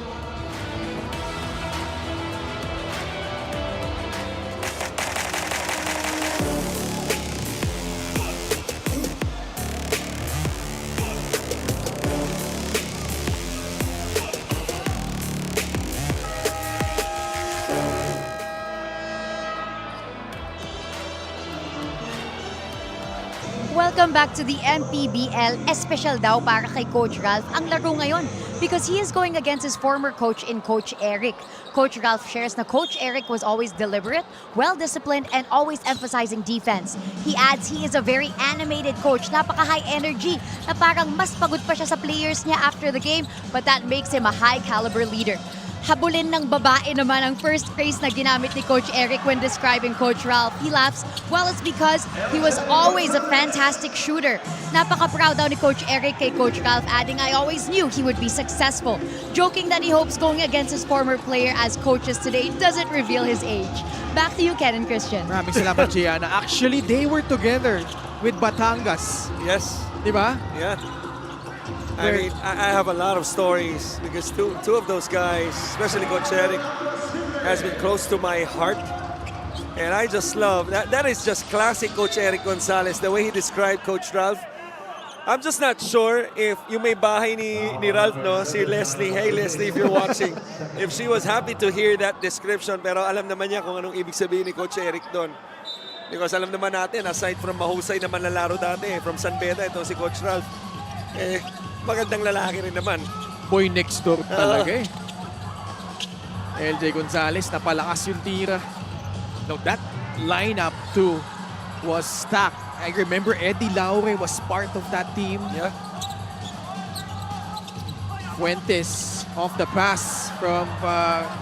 Welcome back to the MPBL. Especial daw para kay Coach Ralph ang laro ngayon because he is going against his former coach in Coach Eric. Coach Ralph shares na Coach Eric was always deliberate, well-disciplined, and always emphasizing defense. He adds he is a very animated coach, napaka-high energy, na parang mas pagod pa siya sa players niya after the game, but that makes him a high-caliber leader. Habulin ng babae naman ang first phrase na ginamit ni Coach Eric when describing Coach Ralph. He laughs, well, it's because he was always a fantastic shooter. Napaka-proud daw ni Coach Eric kay Coach Ralph, adding, I always knew he would be successful. Joking that he hopes going against his former player as coaches today doesn't reveal his age. Back to you, Ken and Christian.
Maraming salamat, Gianna. Actually, they were together with Batangas.
Yes.
Di ba?
Yeah. I mean, I have a lot of stories because two of those guys, especially Coach Eric, has been close to my heart. And I just love, that is just classic Coach Eric Gonzalez, the way he described Coach Ralph. I'm just not sure if yung may bahay ni Ralph, no, si Leslie. Hey Leslie, if you're watching, if she was happy to hear that description, pero alam naman niya kung anong ibig sabihin ni Coach Eric doon. Because alam naman natin, aside from mahusay na manlalaro dati, from San Beda, ito si Coach Ralph. Magandang lalaki rin naman.
Boy next door talaga eh. LJ Gonzalez, napalakas yung tira. No, that lineup too was stacked. I remember Eddie Laure was part of that team.
Yeah.
Fuentes off the pass from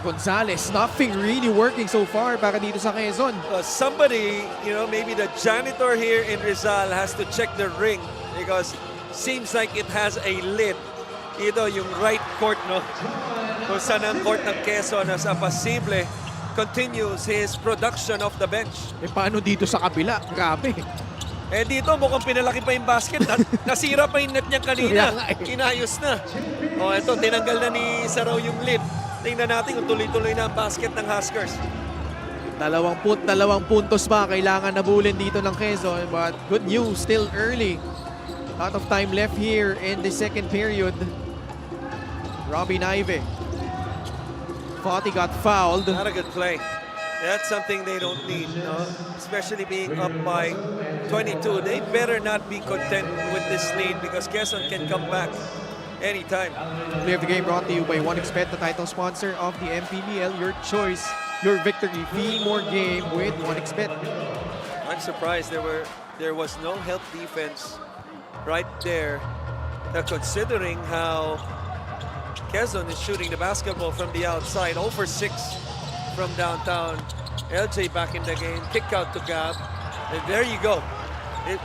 Gonzalez. Nothing really working so far para dito sa Quezon.
Somebody, maybe the janitor here in Rizal has to check the ring because seems like it has a lid. Ito yung right court, no? Kung saan ang court ng Quezon as Apasible continues his production off the bench.
Paano dito sa kabila? Grabe.
Dito mukhang pinalaki pa yung basket. Nasira pa yung net niya kanina. Inayos na. Ito, tinanggal na ni Sarao yung lid. Tingnan natin kung tuloy-tuloy na ang basket ng Huskers.
22 puntos pa kailangan nabulin dito ng Quezon, but good news, still early. Lot of time left here in the second period. Robin Ive. Fati got fouled.
Not a good play. That's something they don't need, no? Especially being up by 22. They better not be content with this lead because Quezon can come back anytime.
Play of the game brought to you by 1xBet, the title sponsor of the MPBL. Your choice, your victory. Feel more game with 1xBet.
I'm surprised there was no help defense right there. Considering how Quezon is shooting the basketball from the outside, 0 for 6 from downtown. LJ back in the game, kick out to Gab, and there you go.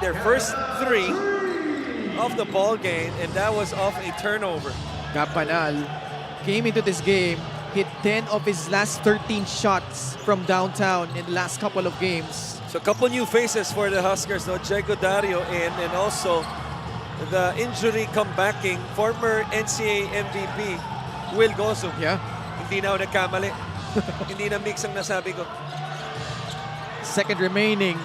Their first 3 of the ball game, and that was off a turnover.
Gab Banal came into this game, hit 10 of his last 13 shots from downtown in the last couple of games.
So a couple new faces for the Huskers, no? Diego Dario in, and also the injury comebacking former NCAA MVP Will Gozo.
Yeah.
Hindi na ako nagkamali. Hindi na mix ang nasabi ko.
second remaining.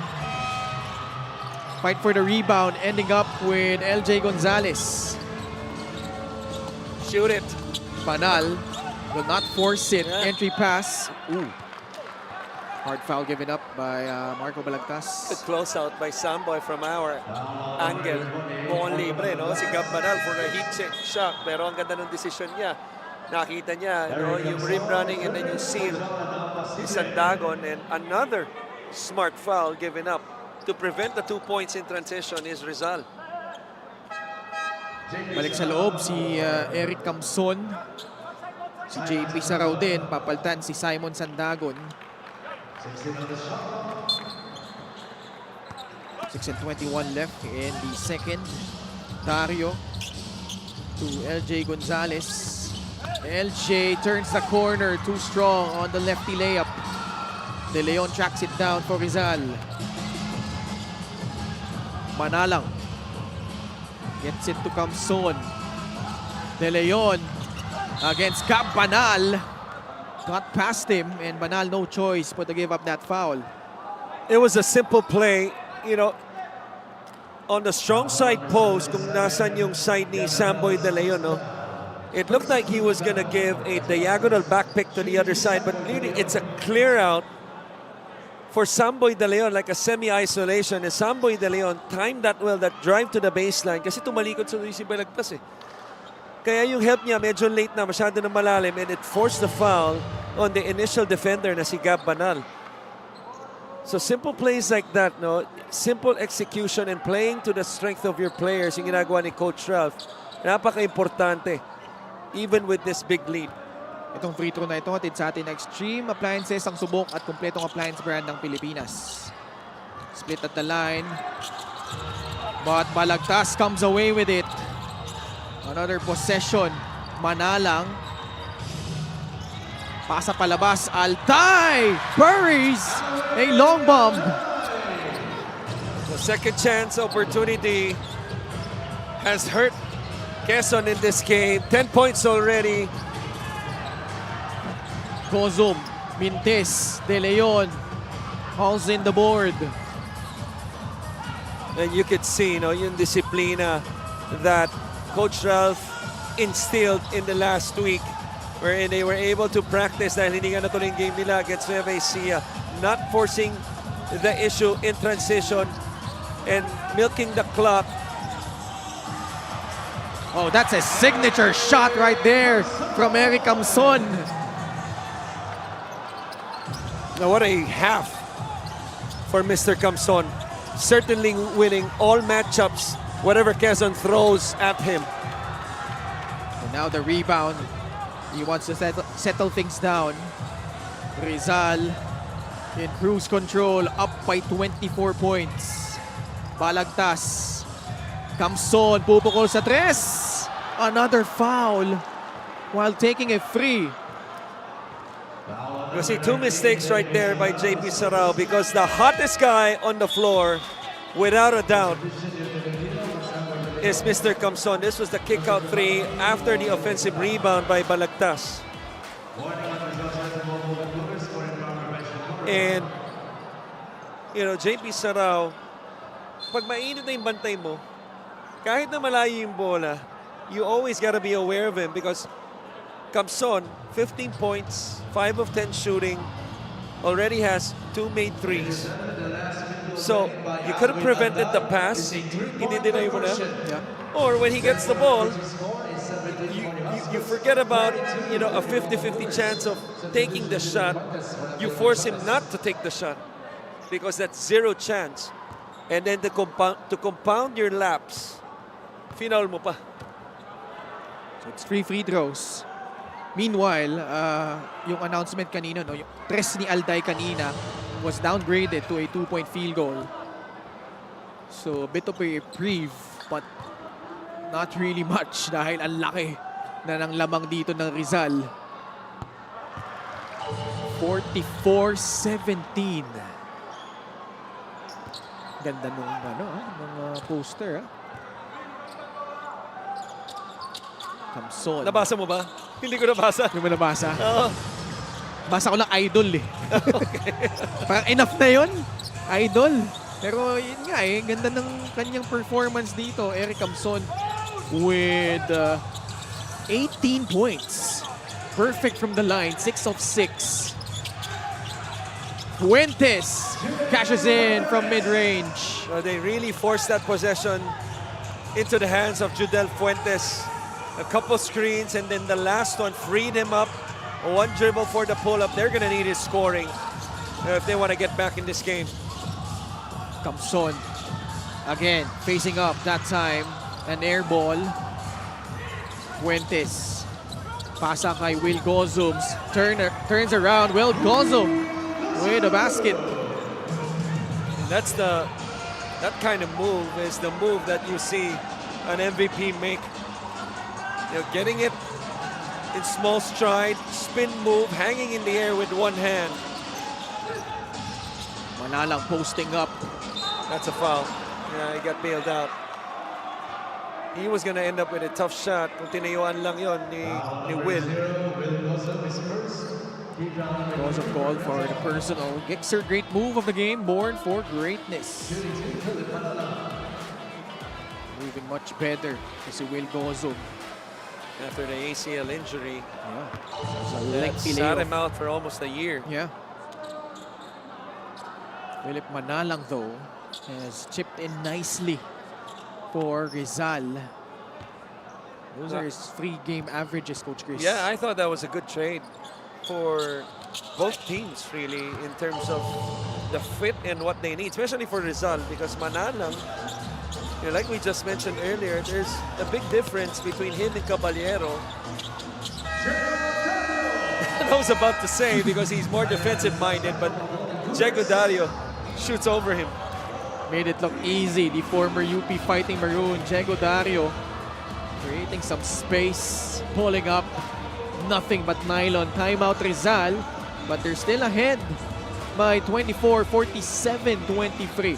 Fight for the rebound, ending up with LJ Gonzalez.
Shoot it.
Banal will not force it.
Yeah.
Entry pass. Ooh. Hard foul given up by Marco Balagtas.
Good close out by Samboy from our angle. Mukhang libre, no? Si Gab Banal for a heat check shot. Pero ang ganda ng decision niya. Nakita niya, no? Yung rim running and then yung seal. Si Sandagon, and another smart foul given up to prevent the 2 points in transition is Rizal.
Balik sa loob si Eric Camson. Si JP Saraw din. Papaltan si Simon Sandagon. 6:21 left in the second. Dario to LJ Gonzalez. LJ turns the corner, too strong on the lefty layup. De Leon tracks it down for Rizal. Manalang gets it to Camson. De Leon against Gab Banal. Got past him, and Banal no choice but to give up that foul.
It was a simple play, you know, on the strong side post, kung nasan yung side ni Samboy De Leon, no? It looked like he was gonna give a diagonal back pick to the other side, but really it's a clear out for Samboy De Leon, like a semi-isolation. And Samboy De Leon timed that well, that drive to the baseline, kasi tumalikod sa si Balagtas eh. Kaya yung help niya medyo late na, masyado na malalim, and it forced the foul on the initial defender na si Gab Banal. So simple plays like that, no? Simple execution and playing to the strength of your players, yung ginagawa ni Coach Ralph, napaka-importante, even with this big lead.
Itong free throw na ito, hatid sa atin na Extreme Appliances, ang subok at kumpletong appliance brand ng Pilipinas. Split at the line. But Balagtas comes away with it. Another possession. Manalang. Pasa palabas. Altay buries a long bomb.
The second chance opportunity has hurt Quezon in this game. 10 points already.
Kozum, Mintes, De Leon, hauls in the board.
And you could see, you know, yung disiplina that Coach Ralph instilled in the last week, wherein they were able to practice dahil hindi nga natuloy yung game nila against Nueva Ecija, not forcing the issue in transition and milking the clock.
Oh, that's a signature shot right there from Eric Camson.
Now what a half for Mr. Camson. Certainly winning all matchups, whatever Quezon throws at him.
And now the rebound. He wants to settle things down. Rizal in cruise control, up by 24 points. Balagtas. Camson, pupukol sa tres. Another foul while taking a free.
You see two mistakes right there by JP Sarao, because the hottest guy on the floor, without a doubt, is Mr. Camson. This was the kick-out three after the offensive rebound by Balagtas. And, you know, JP Sarao, pag mainit na yung bantay mo, kahit na malayo yung bola, you always gotta be aware of him, because Camson, 15 points, 5 of 10 shooting, already has 2 made threes. So, you could have prevented the pass. Hindi dinay mo na. Or when he gets the ball, you forget about, you know, a 50-50 chance of taking the shot. You force him not to take the shot because that's zero chance. And then to compound your laps, final mo pa.
So it's 3 free throws. Meanwhile, yung announcement kanina, no, yung tres ni Alday kanina was downgraded to a 2-point field goal. So a bit of a reprieve, but not really much dahil ang laki na ng lamang dito ng Rizal. 44-17. Ganda nung poster. Camson.
Nabasa mo ba? Hindi ko nabasa.
Hindi mo nabasa?
Oo.
Basa ko lang idol eh.
Okay.
Parang enough na yun. idol. Pero yun nga eh, ganda ng kanyang performance dito. Eric Camson with 18 points. Perfect from the line, 6 of 6. Fuentes cashes in from mid-range.
Well, they really forced that possession into the hands of Judel Fuentes. A couple screens, and then the last one freed him up. One dribble for the pull-up. They're going to need his scoring if they want to get back in this game.
Camson again facing up that time. An air ball. Fuentes. Pasa kay Will Gozums. Turns around. Will Gozum with a basket.
That's that kind of move is the move that you see an MVP make. You know, getting it in small stride, spin move, hanging in the air with one hand.
Manalang posting up.
That's a foul. Yeah, he got bailed out. He was going to end up with a tough shot. Kung tinayuan lang yon ni Will.
Was a call for the personal. Gixer, great move of the game, born for greatness. Moving much better kasi Will Gozum.
After the ACL injury,
That
sat him out for almost a year.
Yeah. Philip Manalang though has chipped in nicely for Rizal. Those are his 3-game averages, Coach Chris.
Yeah, I thought that was a good trade for both teams, really, in terms of the fit and what they need, especially for Rizal, because Manalang, you know, like we just mentioned earlier, there's a big difference between him and Caballero. I was about to say because he's more defensive-minded, but Diego Dario shoots over him.
Made it look easy. The former UP Fighting Maroon, Diego Dario, creating some space, pulling up. Nothing but nylon. Timeout Rizal, but they're still ahead by 24, 47, 23.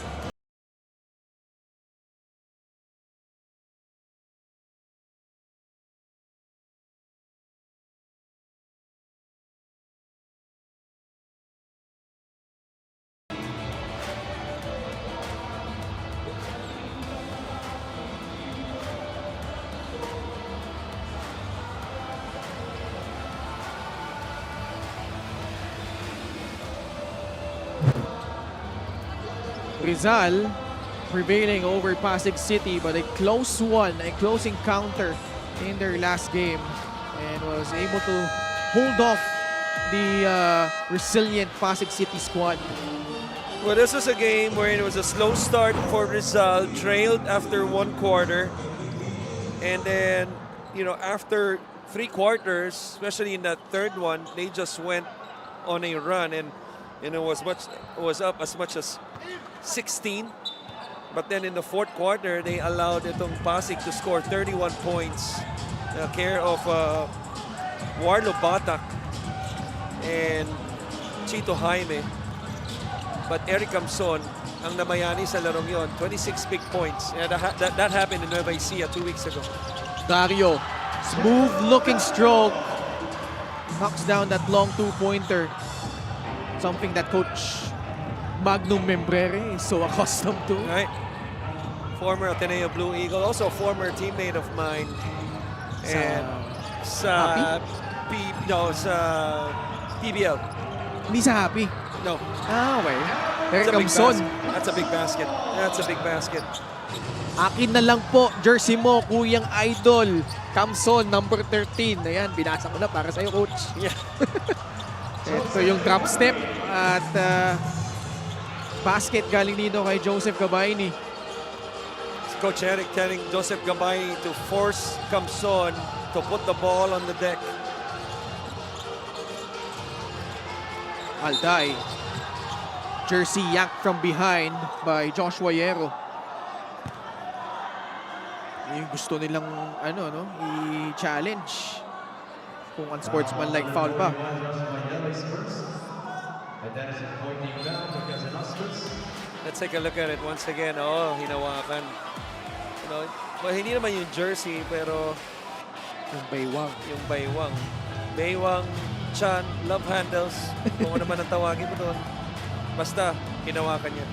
Rizal prevailing over Pasig City, but a close one, a close encounter in their last game, and was able to hold off the resilient Pasig City squad.
Well, this was a game where it was a slow start for Rizal, trailed after one quarter, and then, you know, after 3 quarters, especially in that third one, they just went on a run, and it was up as much as 16. But then in the fourth quarter, they allowed itong Pasig to score 31 points. Care of Warlo Batak and Chito Jaime. But Eric Camson, ang namayani sa larong yon, 26 big points. And that happened in Nueva Ecija 2 weeks ago.
Dario, smooth looking stroke, knocks down that long 2-pointer. Something that Coach Magnum Membrere is so accustomed to.
Right. Former Ateneo Blue Eagle, also a former teammate of mine. And sa PBL.
Hindi sa Happy.
No.
Ah, okay. Eric
That's a big
Camson.
That's a big basket. That's a big basket.
Akin na lang po, jersey mo, Kuyang Idol. Camson, number 13. Ayan, binasa ko na para sa'yo, Coach.
Yeah.
Ito yung drop step at basket galing dito kay Joseph Gabayni.
Coach Eric telling Joseph Gabay to force Camson to put the ball on the deck.
Alday. Jersey yanked from behind by Joshua Yero. Yung gusto nilang i-challenge kung unsportsmanlike foul ba.
Let's take a look at it once again. Oh, hinawakan. You know, well, hindi naman yung jersey, pero
Yung baywang.
yung baywang. Baywang, chan, love handles. Kung ano man ang tawagin mo doon. Basta, hinawakan niya.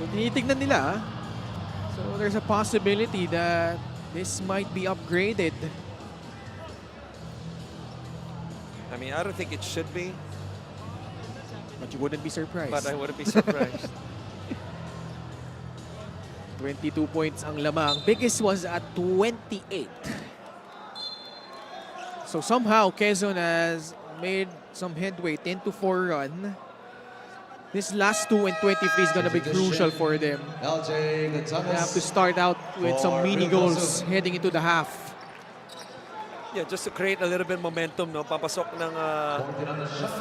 Kung tinitignan nila, so there's a possibility that this might be upgraded.
I mean, I don't think it should be,
But you wouldn't be surprised.
but I wouldn't be surprised.
22 points ang lamang. Biggest was at 28. So somehow Quezon has made some headway, 10-4 run. This last 2 and 23 is going to be crucial for them.
LJ
They have to start out with some mini goals heading into the half.
Yeah, just to create a little bit momentum, no? Papasok ng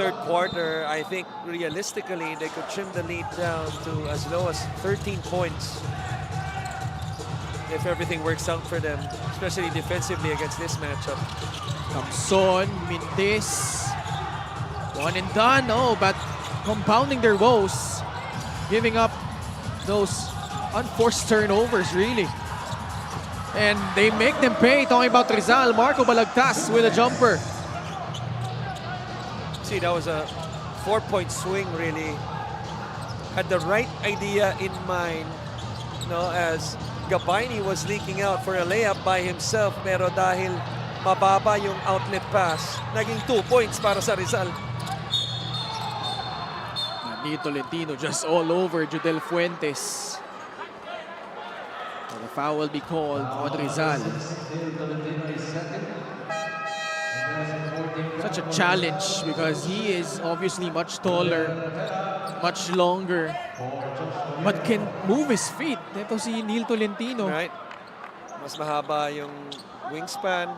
third quarter, I think realistically they could trim the lead down to as low as 13 points if everything works out for them, especially defensively against this matchup.
Kamson, Mintis, one and done. Oh, but compounding their woes, giving up those unforced turnovers, really. And they make them pay. Talking about Rizal, Marco Balagtas with a jumper.
See, that was a 4-point swing, really. Had the right idea in mind, no, as Gabaini was leaking out for a layup by himself, pero dahil mababa yung outlet pass, naging 2 points para sa Rizal.
Nito Lentino just all over Judel Fuentes. So the foul will be called on Rizal. Such a challenge because he is obviously much taller, much longer, but can move his feet. Ito si Neil Tolentino.
Right? Mas mahaba yung wingspan,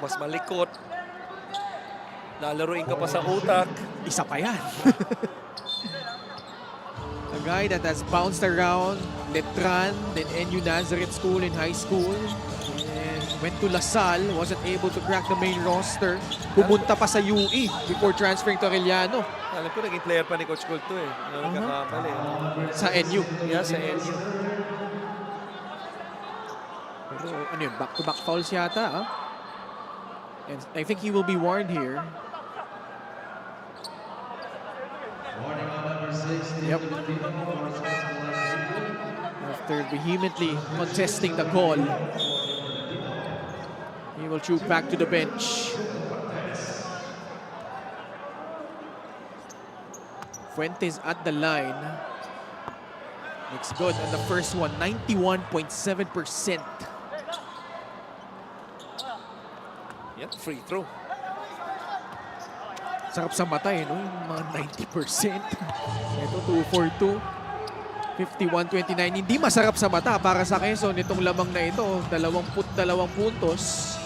mas malikot, lalaruin ka pa sa utak.
Isa pa yan. A guy that has bounced around Letran, then NU Nazareth School in high school, and went to LaSalle, wasn't able to crack the main roster. Pumunta pa sa UE before transferring to Arellano.
Alam ko, naging player pa ni Coach Colt to eh. Nagkakamali.
Sa NU.
Yeah, sa NU.
Pero ano yun, back-to-back fouls yata. Ah? And I think he will be warned here. Yep. After vehemently contesting the call, he will troop back to the bench. Fuentes at the line. Looks good on the first one, 91.7%.
Yep, free throw.
Sarap sa mata eh, no? Yung mga 90%. Ito, 2-4-2. 51-29. Hindi masarap sa mata para sa Quezon itong lamang na ito. 22 puntos.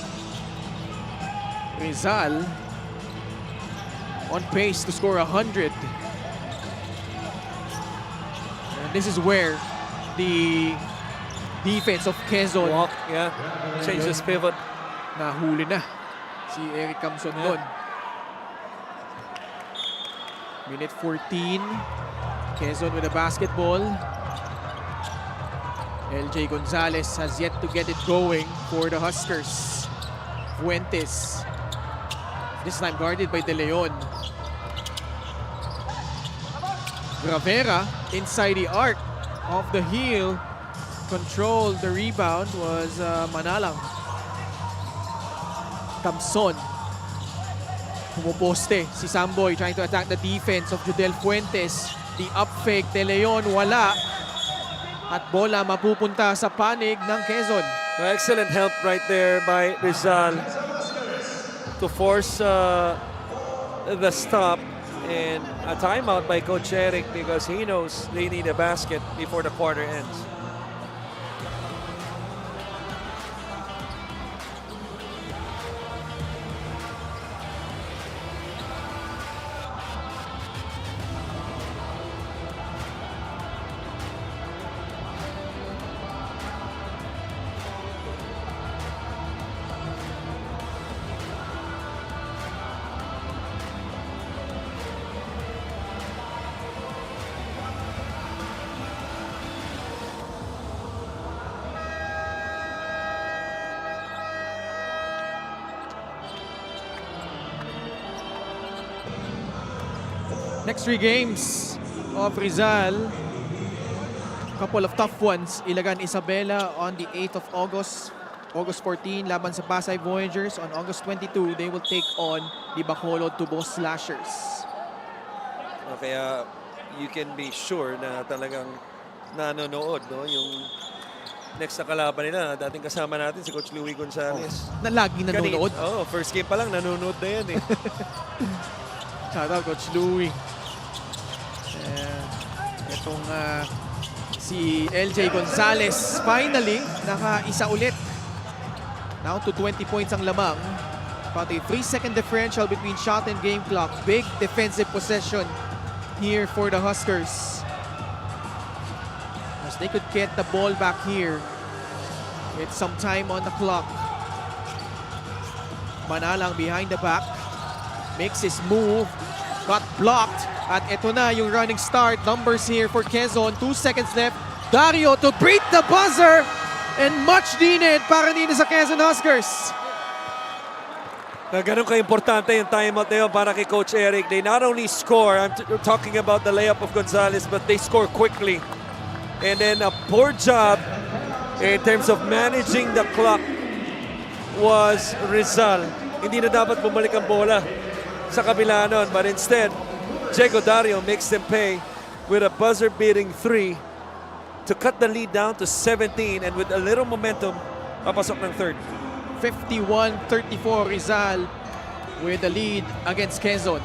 Rizal on pace to score 100. And this is where the defense of Quezon
Walk, yeah. Changes pivot.
nahuli na. Si Eric Camson doon. Minute 14. Quezon with a basketball. LJ Gonzalez has yet to get it going for the Huskers. Fuentes. This time guarded by De Leon. Gravera inside the arc of the heel. Controlled the rebound was Manalang. Camson. Pumuposte si Samboy trying to attack the defense of Judel Fuentes. The up fake, De Leon wala. At bola mapupunta sa panig ng Quezon.
Excellent help right there by Rizal to force the stop and a timeout by Coach Eric because he knows they need a basket before the quarter ends.
Next 3 games of Rizal. Couple of tough ones. Ilagan Isabela on the 8th of August. August 14, laban sa Pasay Voyagers. On August 22, they will take on the Bacolod Tubo Slashers.
Kaya you can be sure na talagang nanonood, no? Yung next na kalaban nila, dating kasama natin si Coach Louie Gonzalez.
Na laging nanonood.
First game pa lang, nanonood na yan eh.
Shout out Coach Louie. Itong si LJ Gonzalez, finally, naka-isa ulit. Now to 20 points ang lamang. About a 3-second differential between shot and game clock. Big defensive possession here for the Huskers. As they could get the ball back here with some time on the clock. Manalang behind the back. Makes his move. Got blocked. At ito na yung running start. Numbers here for Quezon. 2 seconds left. Dario to beat the buzzer. And much needed para dito sa Quezon Huskers.
Ganun ka-importante yung timeout na yun para kay Coach Eric. They not only score, I'm talking about the layup of Gonzalez, but they score quickly. And then a poor job in terms of managing the clock was Rizal. Hindi na dapat bumalik ang bola sa kabila nun. But instead, Diego Dario makes them pay with a buzzer-beating 3 to cut the lead down to 17, and with a little momentum, papasok ng third.
51-34 Rizal with the lead against Quezon.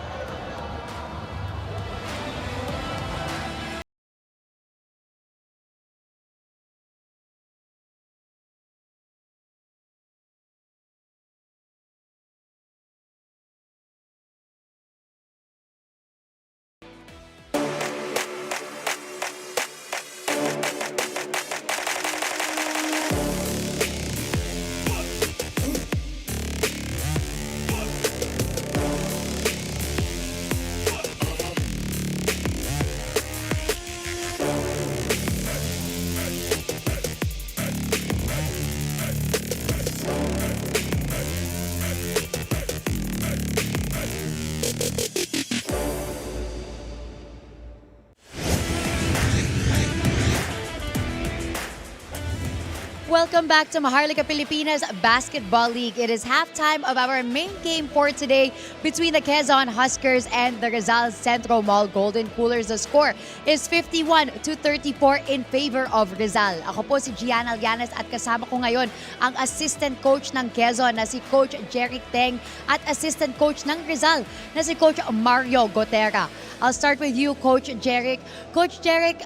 Welcome back to Maharlika Pilipinas Basketball League. It is halftime of our main game for today between the Quezon Huskers and the Rizal Centro Mall Golden Coolers. The score is 51-34 in favor of Rizal. Ako po si Gianna Llanes at kasama ko ngayon ang assistant coach ng Quezon na si Coach Jeric Teng at assistant coach ng Rizal na si Coach Mario Gotera. I'll start with you, Coach Jeric. Coach Jeric,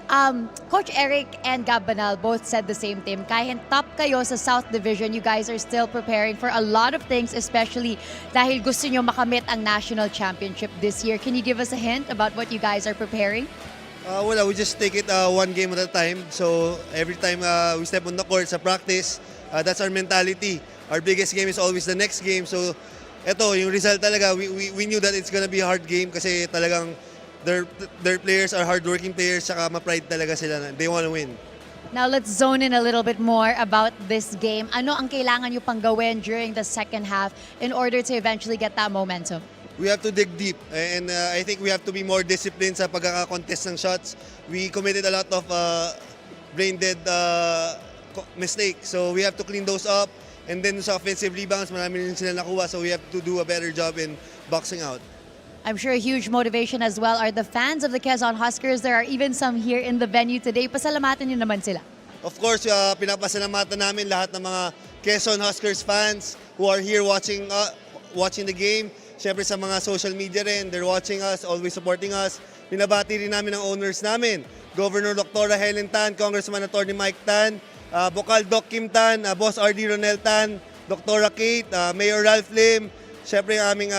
Coach Eric and Gab Banal both said the same thing. Kahit top kayo sa South Division, you guys are still preparing for a lot of things, especially dahil gusto nyo makamit ang national championship this year. Can you give us a hint about what you guys are preparing?
We just take it one game at a time. So every time we step on the court sa practice, that's our mentality. Our biggest game is always the next game. So eto, yung result talaga, we knew that it's gonna be a hard game kasi talagang their players are hardworking players, saka ma-pride talaga sila. They want to win.
Now let's zone in a little bit more about this game. Ano ang kailangan nyo pang gawin during the second half in order to eventually get that momentum?
We have to dig deep, and I think we have to be more disciplined sa pagkaka-contest ng shots. We committed a lot of brain-dead mistakes, so we have to clean those up. And then sa offensive rebounds, marami rin sila nakuha, so we have to do a better job in boxing out.
I'm sure a huge motivation as well are the fans of the Quezon Huskers. There are even some here in the venue today. Pasalamatan nyo naman sila.
Of course, pinapasalamatan namin lahat ng mga Quezon Huskers fans who are here watching the game. Siyempre sa mga social media rin, they're watching us, always supporting us. Pinabati rin namin ang owners namin. Governor Dr. Helen Tan, Congressman Atty. Mike Tan, Bokal Doc Kim Tan, Boss RD Ronel Tan, Dr. Kate, Mayor Ralph Lim, siyempre ang aming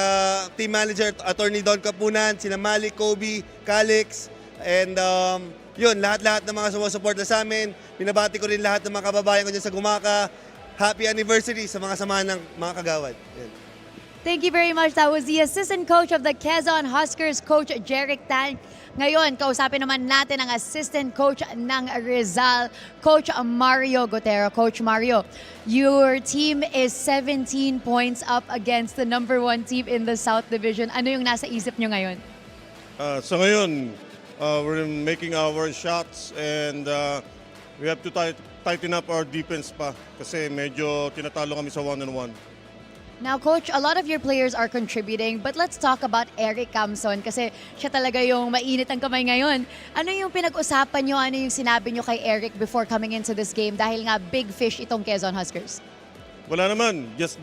team manager, Attorney Don Kapunan, sina Malik, Kobe, Calix, and yun, lahat-lahat ng mga sumusuporta sa amin. Pinabati ko rin lahat ng mga kababayan ko dyan sa Gumaka. Happy anniversary sa mga samahan ng mga kagawad. Yan.
Thank you very much. That was the assistant coach of the Quezon Huskers, Coach Jeric Tan. Ngayon, kausapin naman natin ang assistant coach ng Rizal, Coach Mario Gotera. Coach Mario, your team is 17 points up against the #1 team in the South Division. Ano yung nasa isip nyo ngayon?
Sa ngayon, we're making our shots and we have to tighten up our defense pa kasi medyo tinatalo kami sa one-on-one.
Now, Coach, a lot of your players are contributing, but let's talk about Eric Camson kasi siya talaga yung mainit ang kamay ngayon. Ano yung pinag-usapan nyo, ano yung sinabi nyo kay Eric before coming into this game dahil nga big fish itong Quezon Huskers?
Wala naman, just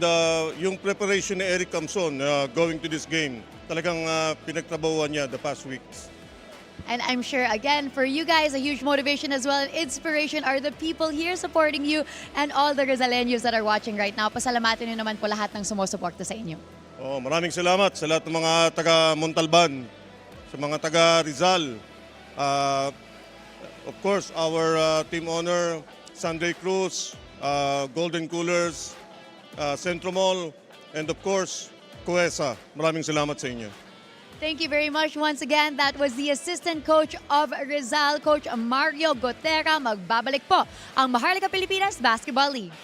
yung preparation ni Eric Camson going to this game. Talagang pinagtrabahuan niya the past weeks.
And I'm sure, again, for you guys, a huge motivation as well and inspiration are the people here supporting you and all the Rizaleños that are watching right now. Pasalamatan nyo naman po lahat ng sumusuporta sa inyo.
Maraming salamat sa lahat ng mga taga Montalban, sa mga taga Rizal. Of course, our team owner, Sunday Cruz, Golden Coolers, Centro Mall, and of course, Quezon. Maraming salamat sa inyo.
Thank you very much. Once again, that was the assistant coach of Rizal, Coach Mario Gotera. Magbabalik po ang Maharlika Pilipinas Basketball League.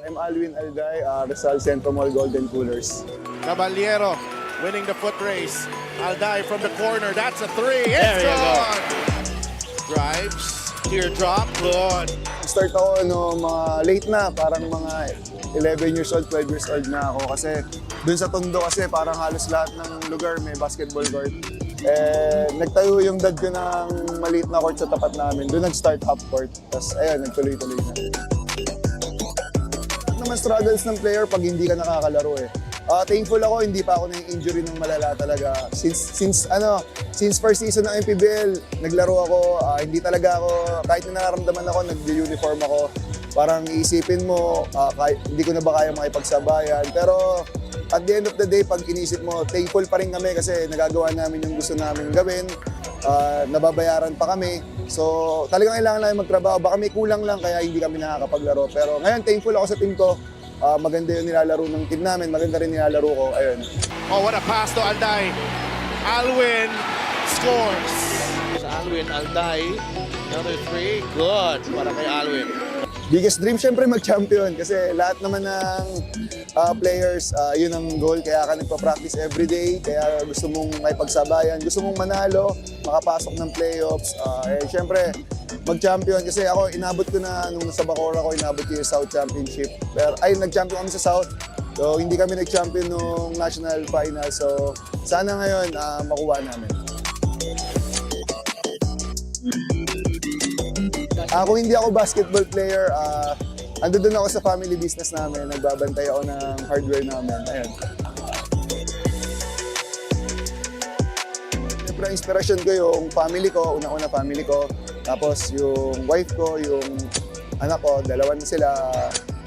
I'm Alwin Alday, Rizal Centro Mall Golden Coolers.
Caballero winning the foot race. Alday from the corner. That's a three. It's gone. Drives. Teardrop. Good.
Start ako mga late na, parang mga 11 years old, 12 years old na ako. Kasi dun sa Tondo kasi parang halos lahat ng lugar may basketball court. Nagtayo yung dad ko ng maliit na court sa tapat namin. Doon nag-start half court. Tapos ayun, nagtuloy-tuloy na. Naman struggles ng player pag hindi ka nakakalaro eh. Thankful ako, hindi pa ako na-injury ng malala talaga. Since first season ng MPBL, naglaro ako, hindi talaga ako, kahit na nararamdaman ako, nag-uniform ako. Parang iisipin mo, hindi ko na ba kaya makipagsabayan. Pero at the end of the day, pag inisip mo, thankful pa rin kami kasi nagagawa namin yung gusto namin gawin. Nababayaran pa kami. So talagang kailangan namin magtrabaho. Baka may kulang lang kaya hindi kami nakakapaglaro. Pero ngayon, thankful ako sa team ko. Maganda yung nilalaro ng team namin, maganda rin nilalaro ko. Ayun.
Oh, what a pass to Alday. Alwin scores. Alwin, Alday. Another three. Good. Para kay Alwin.
Biggest dream syempre mag-champion kasi lahat naman ng players, yun ang goal. Kaya ka nagpa-practice everyday, kaya gusto mong may pagsabayan, gusto mong manalo, makapasok ng playoffs. Syempre, mag-champion kasi ako, inabot ko na nung nasa Bacoor ako, inabot ko yung South Championship. Pero, nag-champion kami sa South. So, hindi kami nag-champion nung national final. So, sana ngayon makuha namin. Kung hindi ako basketball player, ando doon ako sa family business namin. Nagbabantay ako ng hardware namin. Ayun. Siyempre, ang inspirasyon ko yung family ko, una-una family ko. Tapos yung wife ko, yung anak ko, dalawa na sila.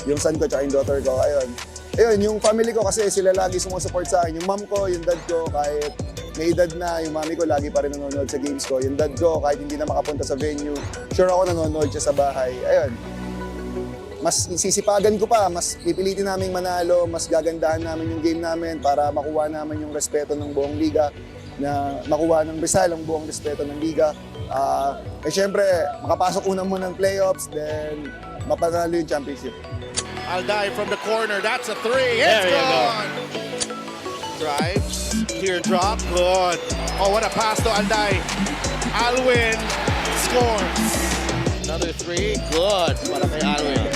Yung son ko, tsaka yung daughter ko. Ayun. Ayun, yung family ko kasi sila lagi sumusupport sa akin. Yung mom ko, yung dad ko, kahit may edad na, yung mami ko lagi pa rin nanonood sa games ko. Yung dad ko, kahit hindi na makapunta sa venue, sure ako nanonood siya sa bahay. Ayun. Mas sisipagan ko pa, mas pipilitin namin manalo, mas gagandahan namin yung game namin para makuha namin yung respeto ng buong liga, na makuha ng Rizal ang buong respeto ng liga. Siyempre, makapasok unang muna ng playoffs, then mapanalo yung championship.
Alday from the corner. That's a three. It's gone. Drives. Teardrop. Good. Oh, what a pass to Alday. Alwin scores. Another three. Good. Para kay Alwin.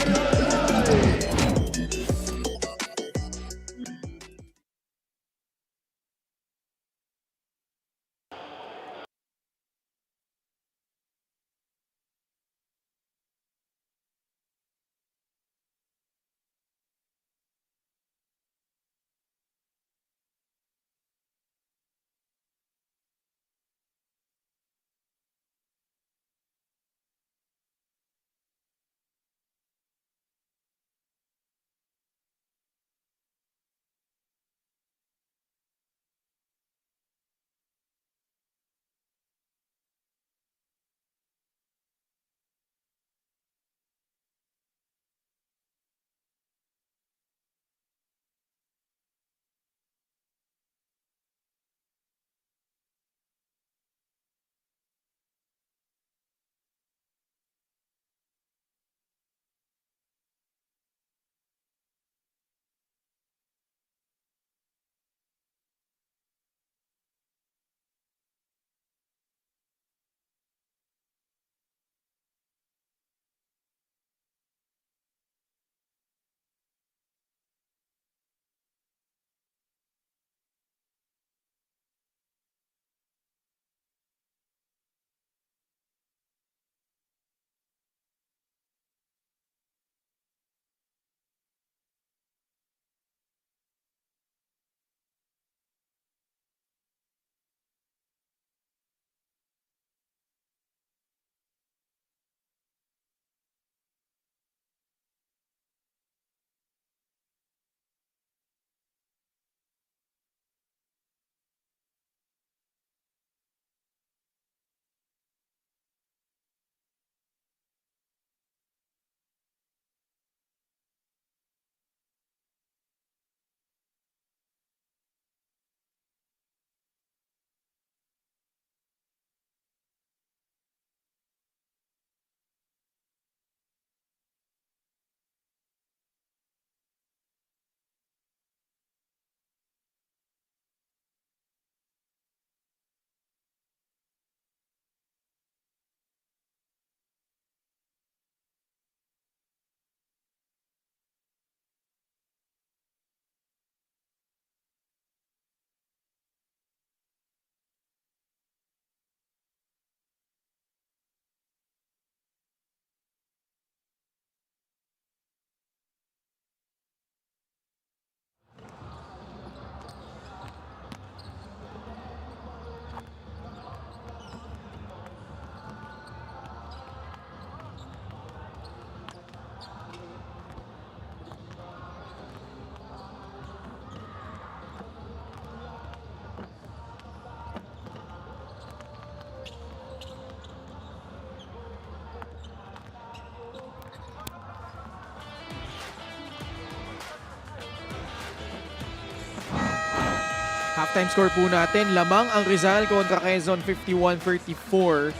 halftime score po natin. Lamang ang Rizal kontra Quezon 51-34.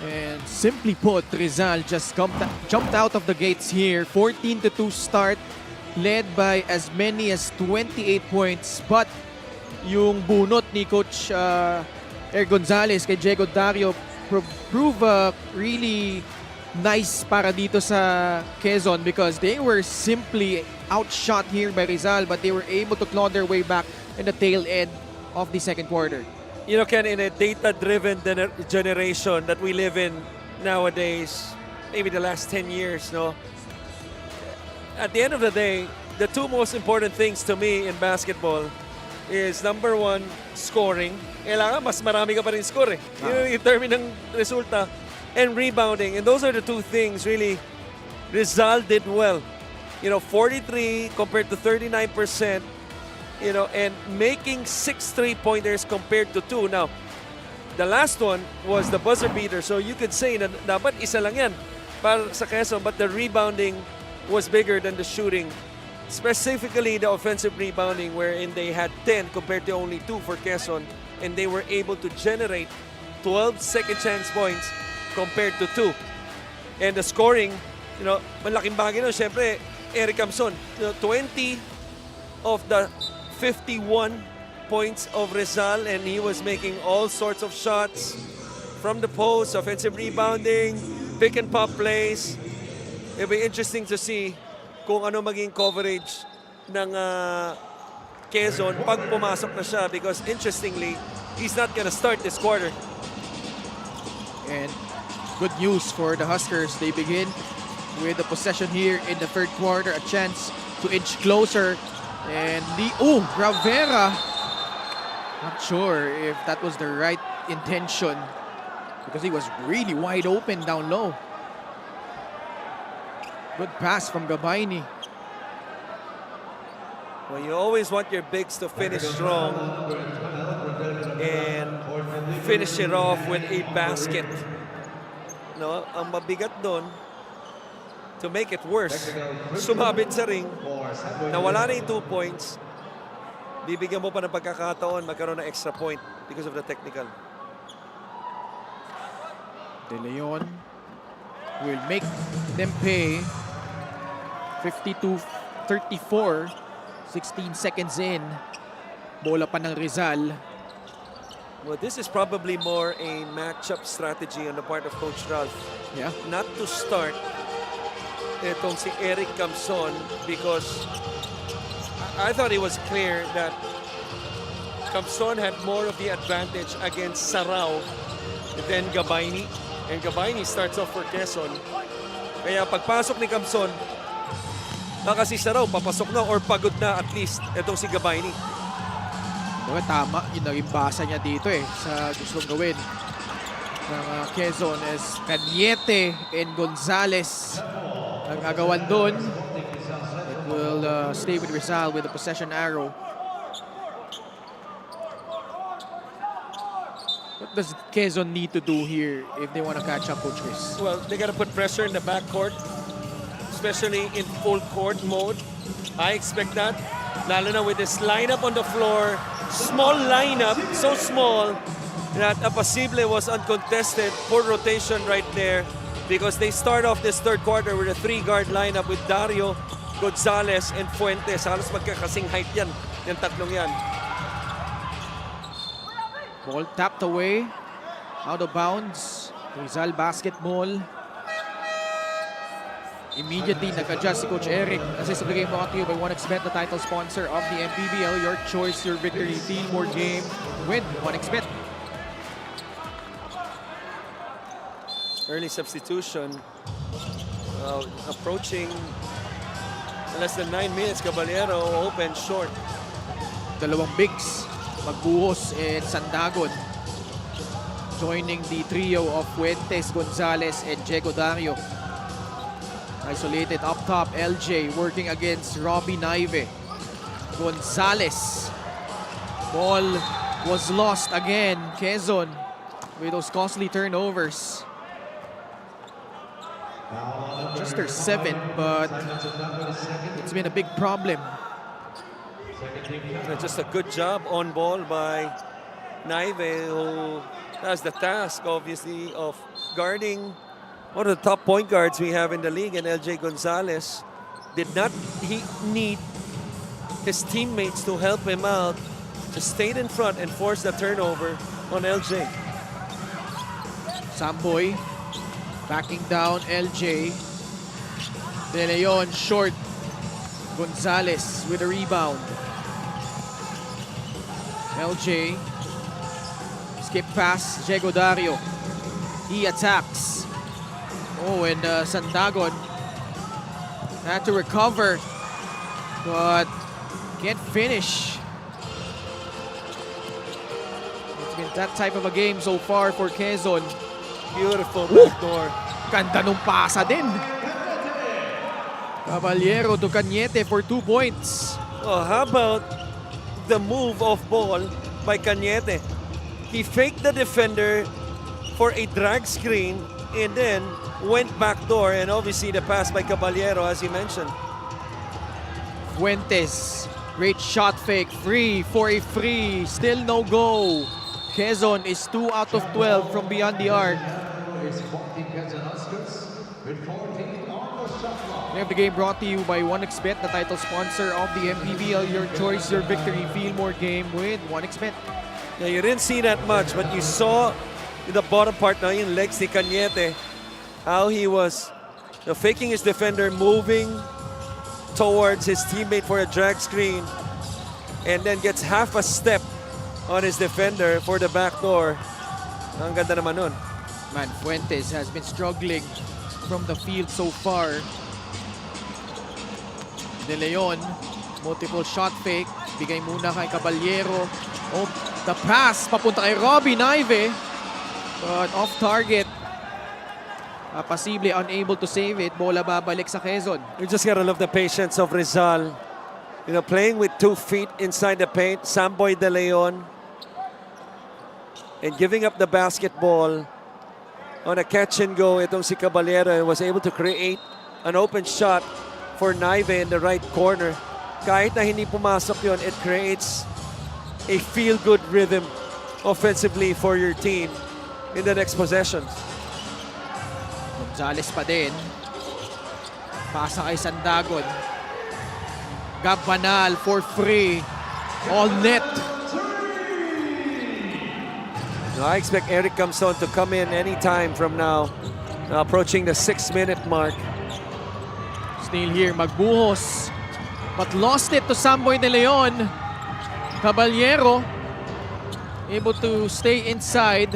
And simply put, Rizal just jumped out of the gates here. 14-2 start, led by as many as 28 points. But yung bunot ni Coach Eric Gonzalez kay Diego Dario prove really nice para dito sa Quezon because they were simply outshot here by Rizal, but they were able to claw their way back in the tail end of the second quarter.
You know, Ken, in a data-driven generation that we live in nowadays, maybe the last 10 years, no? At the end of the day, the two most important things to me in basketball is number one, scoring. Kailangan mas marami ka pa rin score eh. Yun yung determine ng resulta. And rebounding. And those are the two things really Rizal did well. You know, 43 compared to 39%. You know, and making 6 3-pointers compared to 2. Now, the last one was the buzzer beater. So you could say na dapat isa lang yan para sa Quezon, but the rebounding was bigger than the shooting. Specifically the offensive rebounding, wherein they had 10 compared to only 2 for Quezon, and they were able to generate 12 second chance points compared to 2. And the scoring, you know, malaking bagay nun. Siyempre, Eric Camson, you know, 20 of the 51 points of Rizal, and he was making all sorts of shots from the post, offensive rebounding, pick and pop plays. It'll be interesting to see kung ano maging coverage ng Quezon pag pumasok na siya, because interestingly, he's not gonna start this quarter.
And good news for the Huskers. They begin with the possession here in the third quarter, a chance to inch closer. And Rivera, not sure if that was the right intention because he was really wide open down low. Good pass from Gabayni.
Well, you always want your bigs to finish strong and finish it off with a basket. No, ang mabigat doon, to make it worse, sumabit sa ring, nawala na yung 2 points, bibigyan mo pa ng pagkakataon magkaroon ng extra point because of the technical.
De Leon will make them pay. 52-34, 16 seconds in. Bola pa ng Rizal.
Well, this is probably more a matchup strategy on the part of Coach Ralph.
Yeah.
Not to start itong si Eric Camson because I thought it was clear that Camson had more of the advantage against Sarao than Gabayni. And Gabayni starts off for Quezon. Kaya pagpasok ni Camson, baka si Sarao papasok na or pagod na at least itong si Gabayni.
Diba, tama yung naging basa niya dito sa gustong gawin ng Quezon as Cañete and Gonzalez ang agawan doon. It will stay with Rizal with the possession arrow. What does Quezon need to do here if they want to catch up, Coach Chris?
Well, they got to put pressure in the backcourt, especially in full court mode. I expect that, lalo na with this lineup on the floor. Small lineup, so small that Apasible was uncontested. Poor rotation right there because they start off this third quarter with a 3-guard lineup with Dario, Gonzalez, and Fuentes. Halos magkakasing height yan, yung tatlong yan.
Ball tapped away, out of bounds. Rizal basketball. Immediately nag-adjust si Coach Eric. Assist of the game brought to you by 1xBet, the title sponsor of the MPBL. Your choice, your victory. Team or game, win 1xBet.
Early substitution. Approaching less than 9 minutes. Caballero open short.
Dalawang bigs, Magbuhos and Sandagon. Joining the trio of Fuentes, Gonzalez, and Diego Dario. Isolated up top, LJ working against Robbie Naive. Gonzalez. Ball was lost again. Quezon with those costly turnovers. Just their 7th, but it's been a big problem.
Just a good job on ball by Naive, who has the task, obviously, of guarding one of the top point guards we have in the league, and LJ Gonzalez did not need his teammates to help him out, just stayed in front and forced the turnover on LJ.
Samboy backing down LJ. De Leon short. Gonzalez with a rebound. LJ. Skip pass. Diego Dario. He attacks. Oh, and Sandagon had to recover, but can't finish. It's been that type of a game so far for Quezon.
Beautiful backdoor.
Ganda nung pasa din. Caballero to Cañete for 2 points.
Oh, how about the move off ball by Cañete? He faked the defender for a drag screen and then went backdoor, and obviously the pass by Caballero, as you mentioned.
Fuentes, great shot fake, free for a free, still no go. Quezon is 2 out of 12 from beyond the arc. We have the game brought to you by 1xBet, the title sponsor of the MPBL. Your choice, your victory. Feel more game with 1xBet.
Yeah, you didn't see that much, but you saw in the bottom part na yung legs ni Cañete, how he was faking his defender, moving towards his teammate for a drag screen, and then gets half a step on his defender for the backdoor. Ang ganda naman nun.
Man, Fuentes has been struggling from the field so far. De Leon, multiple shot fake. Bigay muna kay Caballero. Oh, the pass papunta kay Robbie Naive. But off target. Posibly unable to save it. Bola babalik sa Quezon.
You just gotta love the patience of Rizal. You know, playing with 2 feet inside the paint. Samboy De Leon. And giving up the basketball on a catch and go. Itong si Caballero was able to create an open shot for Naive in the right corner. Kahit na hindi pumasok yun, it creates a feel-good rhythm offensively for your team in the next possessions.
Gonzalez pa din. Pasa kay Sandagon. Gab Banal for free. All net.
I expect Eric Camson to come in anytime from now, approaching the 6-minute mark.
Still here, magbuhos. But lost it to Samboy De Leon. Caballero able to stay inside.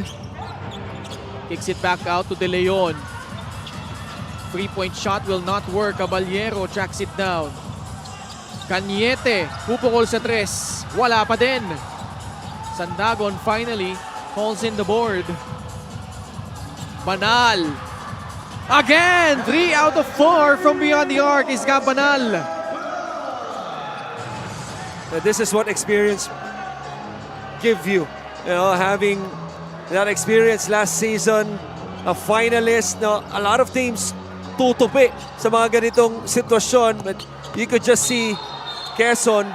Kicks it back out to De Leon. 3-point shot will not work. Caballero tracks it down. Cañete, pupukol sa 3. Wala pa din. Sandagon finally calls in the board. Banal. Again, 3 out of 4 from beyond the arc is Gab Banal.
This is what experience give you. You know, having that experience last season, a finalist. Now, a lot of teams tutupi sa mga ganitong sitwasyon, but you could just see Quezon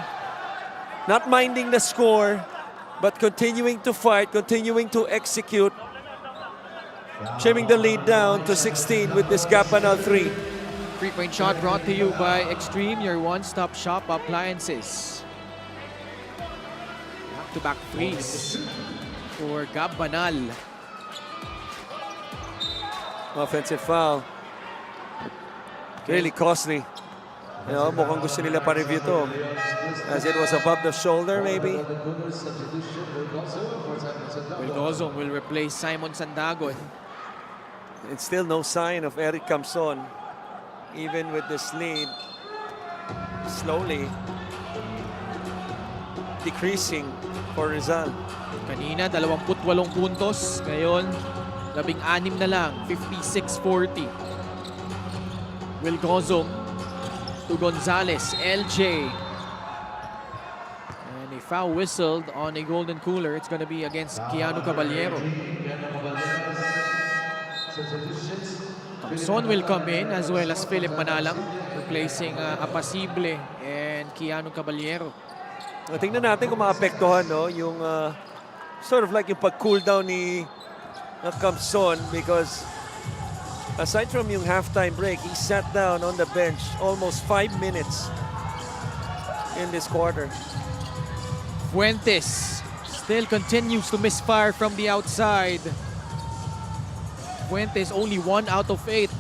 not minding the score, but continuing to fight, continuing to execute, trimming the lead down to 16 with this Gab Banal 3.
3-point shot brought to you by Extreme, your one-stop shop appliances. Back-to-back threes for Gab Banal.
Offensive foul. Really costly. You know, mukhang gusto nila pa-review to. As it was above the shoulder, maybe.
Wilgozong will replace Simon Sandagon.
And still no sign of Eric Camson. Even with this lead, slowly decreasing for Rizal.
Kanina, 28 puntos. Ngayon, 16 na lang. 56-40. Wilgozong to Gonzalez. LJ. And a foul whistled on a golden cooler. It's going to be against Keanu Caballero. Son will come in as well as Philip Manalang, replacing Apasible and Keanu Caballero.
Tingnan natin kung maapektuhan, no? Yung sort of like yung pag-cool down ni Camson, because aside from yung halftime break, he sat down on the bench almost 5 minutes in this quarter.
Fuentes still continues to misfire from the outside. Fuentes only 1 out of 8.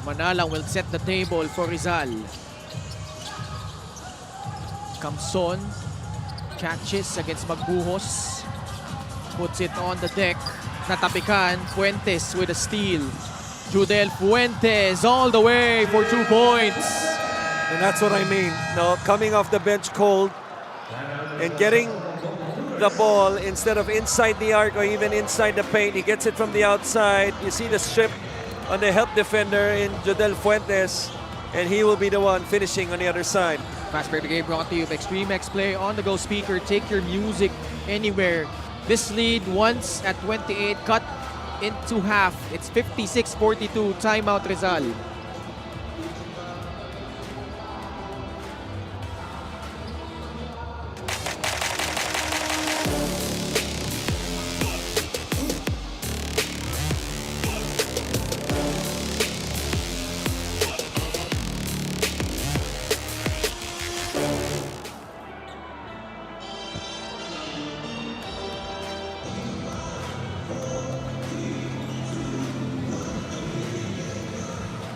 Manalang will set the table for Rizal. Camson catches against Magbuhos. Puts it on the deck. Natapikan. Fuentes with a steal. Judel Fuentes all the way for 2 points.
And that's what I mean. No, coming off the bench cold and getting the ball instead of inside the arc or even inside the paint, he gets it from the outside. You see the strip on the help defender in Judel Fuentes, and he will be the one finishing on the other side.
Fast break the game brought to you by Extreme X Play on the go speaker. Take your music anywhere. This lead once at 28 cut into half. It's 56-42. Timeout Rizal.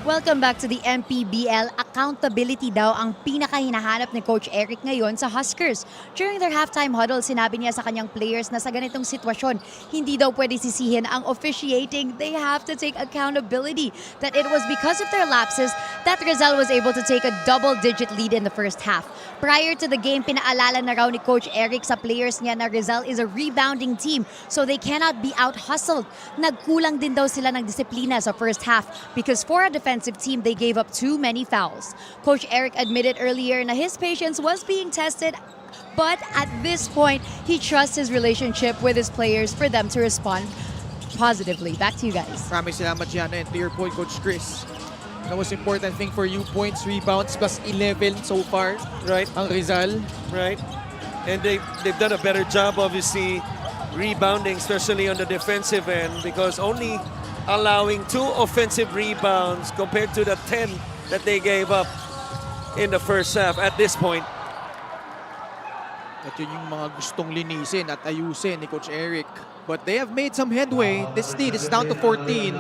Welcome back to the MPBL. Accountability daw ang pinakahinahanap ni Coach Eric ngayon sa Huskers. During their halftime huddle, sinabi niya sa kanyang players na sa ganitong sitwasyon, hindi daw pwede sisihin ang officiating. They have to take accountability. That it was because of their lapses that Rizal was able to take a double-digit lead in the first half. Prior to the game, pinaalala na raw ni Coach Eric sa players niya na Rizal is a rebounding team, so they cannot be out-hustled. Nagkulang din daw sila ng disiplina sa first half because for a defensive team, they gave up too many fouls. Coach Eric admitted earlier na his patience was being tested, but at this point, he trusts his relationship with his players for them to respond positively. Back to you guys.
Maraming salamat dyan. And to your point, Coach Chris, the most important thing for you, points, rebounds, plus 11 so far.
Right.
Ang Rizal.
Right. And they've done a better job, obviously, rebounding, especially on the defensive end, because only allowing 2 offensive rebounds compared to the 10 that they gave up in the first half at this point.
At yun yung mga gustong linisin at ayusin ni Coach Eric. But they have made some headway. This lead is down to 14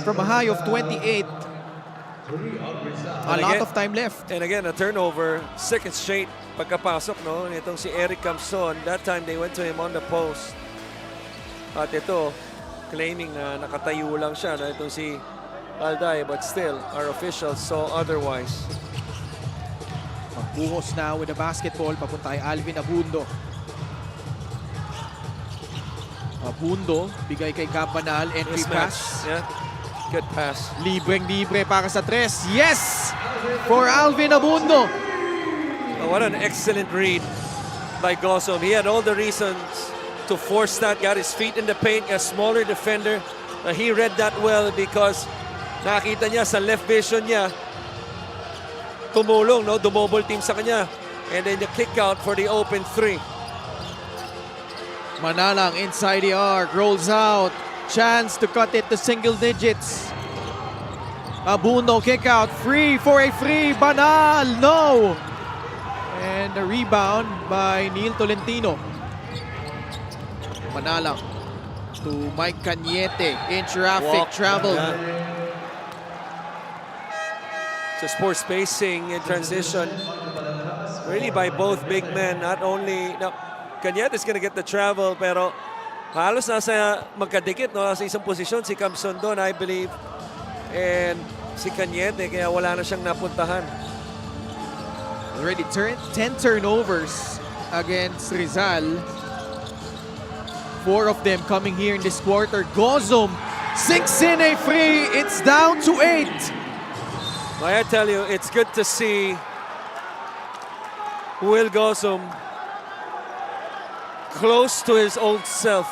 from a high of 28. A lot of time left.
And again, a turnover, second straight pagkapasok, no? Itong si Eric Camson, that time they went to him on the post. At ito, claiming na nakatayo lang siya, na itong si Alday, but still, our officials saw otherwise.
Magbuhos na with the basketball, papunta kay Alvin Abundo. Abundo, bigay kay Cabanal, entry pass.
Yeah, good pass.
Libreng-libre para sa 3. Yes! For Alvin Abundo.
Oh, what an excellent read by Gossom. He had all the reasons to force that, got his feet in the paint, a smaller defender. He read that well because nakita niya sa left vision niya, tumulong, no? Dumobble team sa kanya. And then the kick out for the open 3.
Manalang inside the arc, rolls out. Chance to cut it to single digits. Abundo kick out, free for a free. Banal, no! And a rebound by Neil Tolentino. Manalang to Mike Cañete in traffic, traveled.
So poor spacing in transition, really by both big men. Not only, now, Cañete is going to get the travel, pero halos nasa magkadikit, no? Sa isang posisyon, si Camson doon, I believe. And si Cañete, kaya wala na siyang napuntahan.
Already 10 turnovers against Rizal. 4 of them coming here in this quarter. Gozum sinks in a free. It's down to 8.
I tell you, it's good to see Will Gosum close to his old self.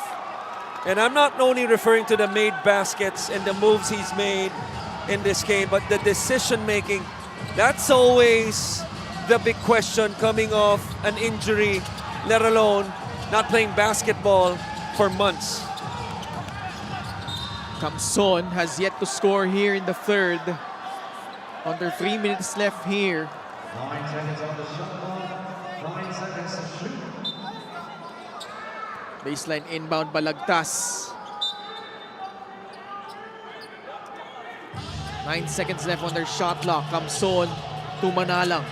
And I'm not only referring to the made baskets and the moves he's made in this game, but the decision making. That's always the big question coming off an injury, let alone not playing basketball for months.
Kamson has yet to score here in the third. Under 3 minutes left here. Baseline inbound Balagtas. 9 seconds left on their shot clock. Kamson to Manalang.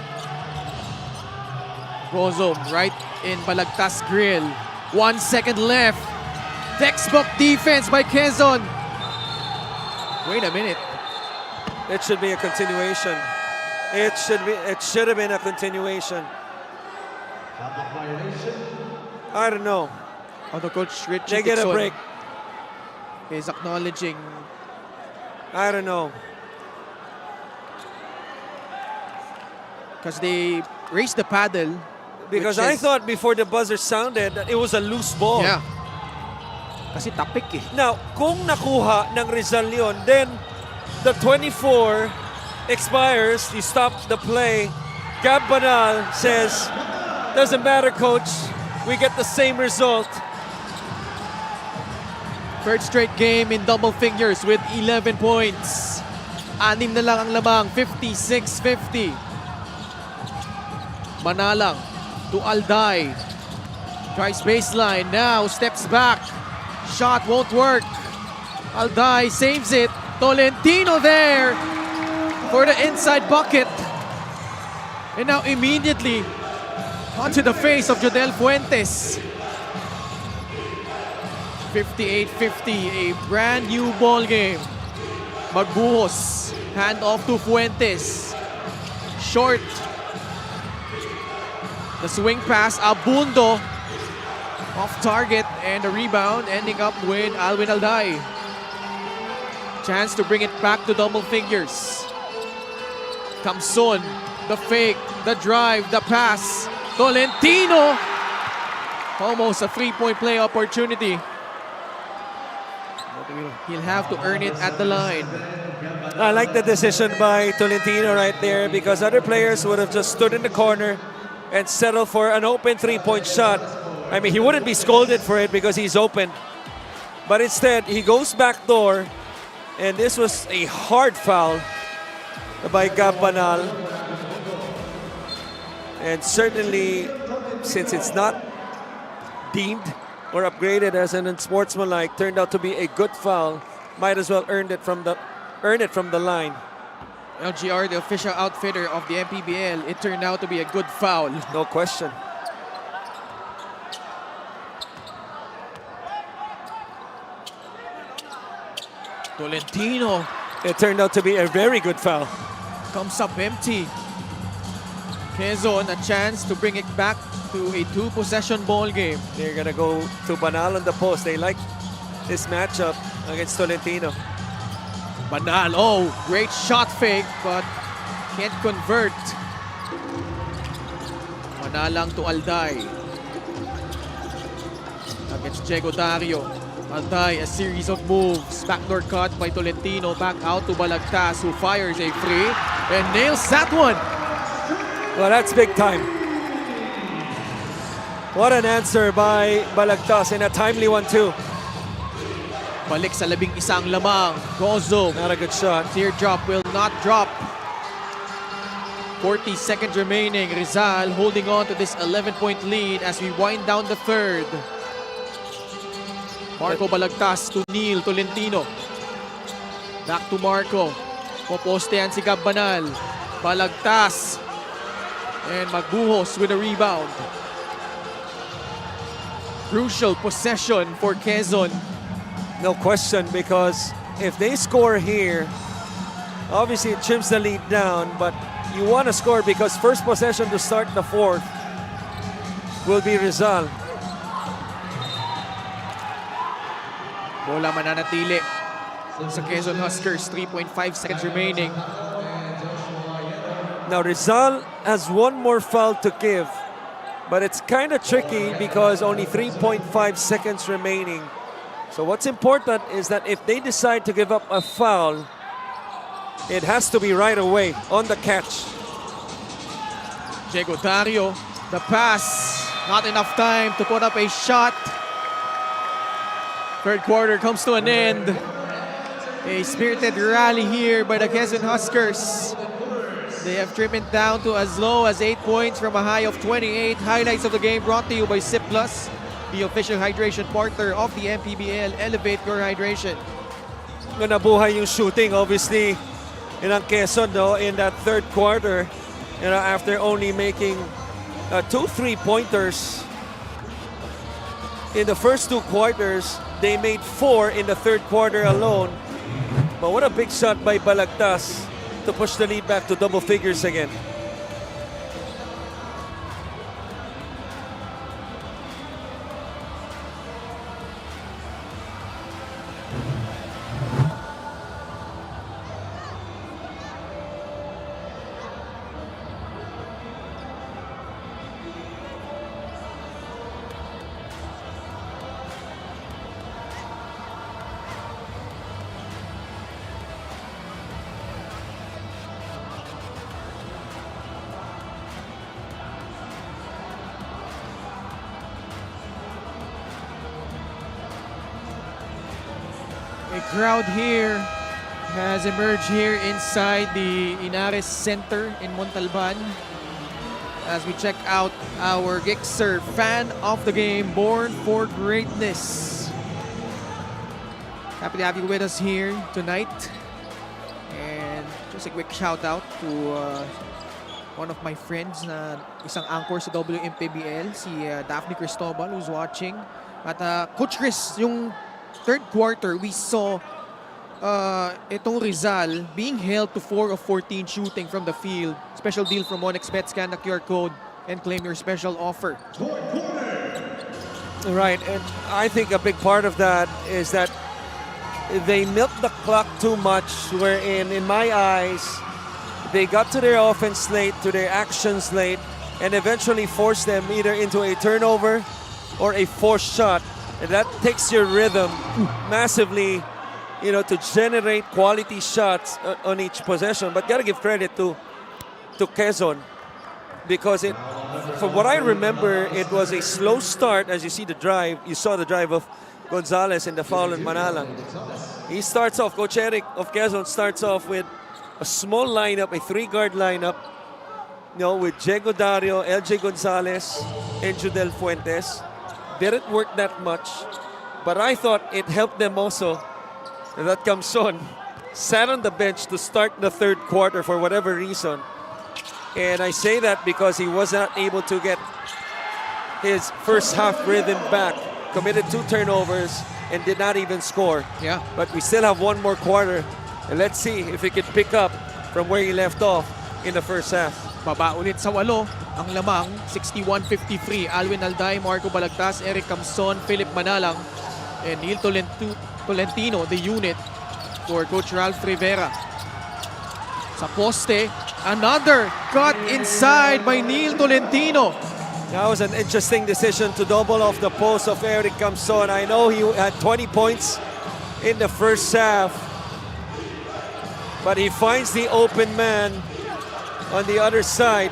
Gozom right in Balagtas grill. 1 second left. Textbook defense by Quezon. Wait a minute.
It should be a continuation. It should have been a continuation. I don't know.
Although Coach Richie
They get a
Dixon
break.
is acknowledging
I don't know.
because they raised the paddle.
Because
which
I
is-
thought before the buzzer sounded that it was a loose ball.
Yeah. Kasi tapik eh.
Now, kung nakuha ng Rizal yun, then the 24 expires, you stop the play. Gab Banal says, doesn't matter, coach. We get the same result.
Third straight game in double figures with 11 points. 6 na lang ang lamang, 56-50. Manalang to Alday. Tries baseline, now steps back. Shot won't work. Alday saves it. Tolentino there for the inside bucket. And now immediately onto the face of Jodel Fuentes. 58-50, a brand new ball game. Magbuhos, hand off to Fuentes. Short. The swing pass, Abundo. Off target and the rebound ending up with Alwin Alday. Chance to bring it back to double figures. Kamson, the fake, the drive, the pass. Tolentino. Almost a three-point play opportunity. But he'll have to earn it at the line.
I like the decision by Tolentino right there because other players would have just stood in the corner and settled for an open three-point shot. I mean, he wouldn't be scolded for it because he's open. But instead, he goes back door, and this was a hard foul by Gab Banal. And certainly, since it's not deemed or upgraded as an unsportsmanlike, turned out to be a good foul, might as well earn it from the line.
LGR, the official outfitter of the MPBL, it turned out to be a good foul.
No question.
Tolentino
It turned out to be a very good foul.
comes up empty. Quezon a chance to bring it back to a two-possession ball game.
They're gonna go to Banal on the post. They like this matchup against Tolentino.
Banal, oh, great shot fake, but can't convert. Manalang to Alday. Against Diego Dario. Alday, a series of moves. Backdoor cut by Tolentino. Back out to Balagtas, who fires a free and nails that one.
Well, that's big time. What an answer by Balagtas, and a timely one too.
Balik sa 11 lamang. Gozo.
Not a good shot.
Teardrop will not drop. 40 seconds remaining. Rizal holding on to this 11-point lead as we wind down the third. Marco Balagtas to Neil Tolentino. Back to Marco. Popostean si Gab Banal. Balagtas. And Magbuhos with a rebound. Crucial possession for Quezon.
No question, because if they score here, obviously it trims the lead down, but you want to score because first possession to start the fourth will be Rizal.
Bola mananatili sa Quezon Huskers. 3.5 seconds remaining.
Now Rizal has one more foul to give, but it's kind of tricky because only 3.5 seconds remaining. So what's important is that if they decide to give up a foul, it has to be right away on the catch.
Diego Dario, the pass. Not enough time to put up a shot. Third quarter comes to an end. A spirited rally here by the Quezon Huskers. They have trimmed it down to as low as 8 points from a high of 28. Highlights of the game brought to you by Sip Plus, the official hydration partner of the MPBL. Elevate your hydration.
Nabuhay yung shooting, obviously, ng Quezon, no, in that third quarter. After only making 2 3-pointers in the first 2 quarters, they made 4 in the third quarter alone. But what a big shot by Balagtas to push the lead back to double figures again.
A crowd here has emerged here inside the Inares Center in Montalban as we check out our Gixxer fan of the game, born for greatness. Happy to have you with us here tonight. And just a quick shout out to one of my friends na isang anchor sa WMPBL, si Daphne Cristobal, who's watching. At Coach Chris, yung third quarter, we saw itong Rizal being held to 4 of 14 shooting from the field. Special deal from 1xBet. Scan the QR code and claim your special offer.
Right, and I think a big part of that is that they milked the clock too much, wherein, in my eyes, they got to their offense late, to their actions late, and eventually forced them either into a turnover or a forced shot. And that takes your rhythm massively, to generate quality shots on each possession. But gotta give credit to Quezon, because from what I remember, it was a slow start. As you see the drive, you saw the drive of Gonzalez and the foul on Manalang. He starts off, Coach Eric of Quezon starts off with a small lineup, a 3-guard lineup, with Diego Dario, LJ Gonzalez, and Judel Fuentes. Didn't work that much, but I thought it helped them also that Camson sat on the bench to start the third quarter for whatever reason. And I say that because he was not able to get his first half rhythm back. Committed 2 turnovers and did not even score.
Yeah.
But we still have 1 more quarter. And let's see if he can pick up from where he left off in the first half.
Baba ulit sa 8. Ang lamang, 61-53. Alwin Alday, Marco Balagtas, Eric Camson, Philip Manalang, and Neil Tolentino, the unit for Coach Ralph Rivera. Sa poste, another cut inside by Neil Tolentino.
That was an interesting decision to double off the post of Eric Camson. I know he had 20 points in the first half, but he finds the open man on the other side.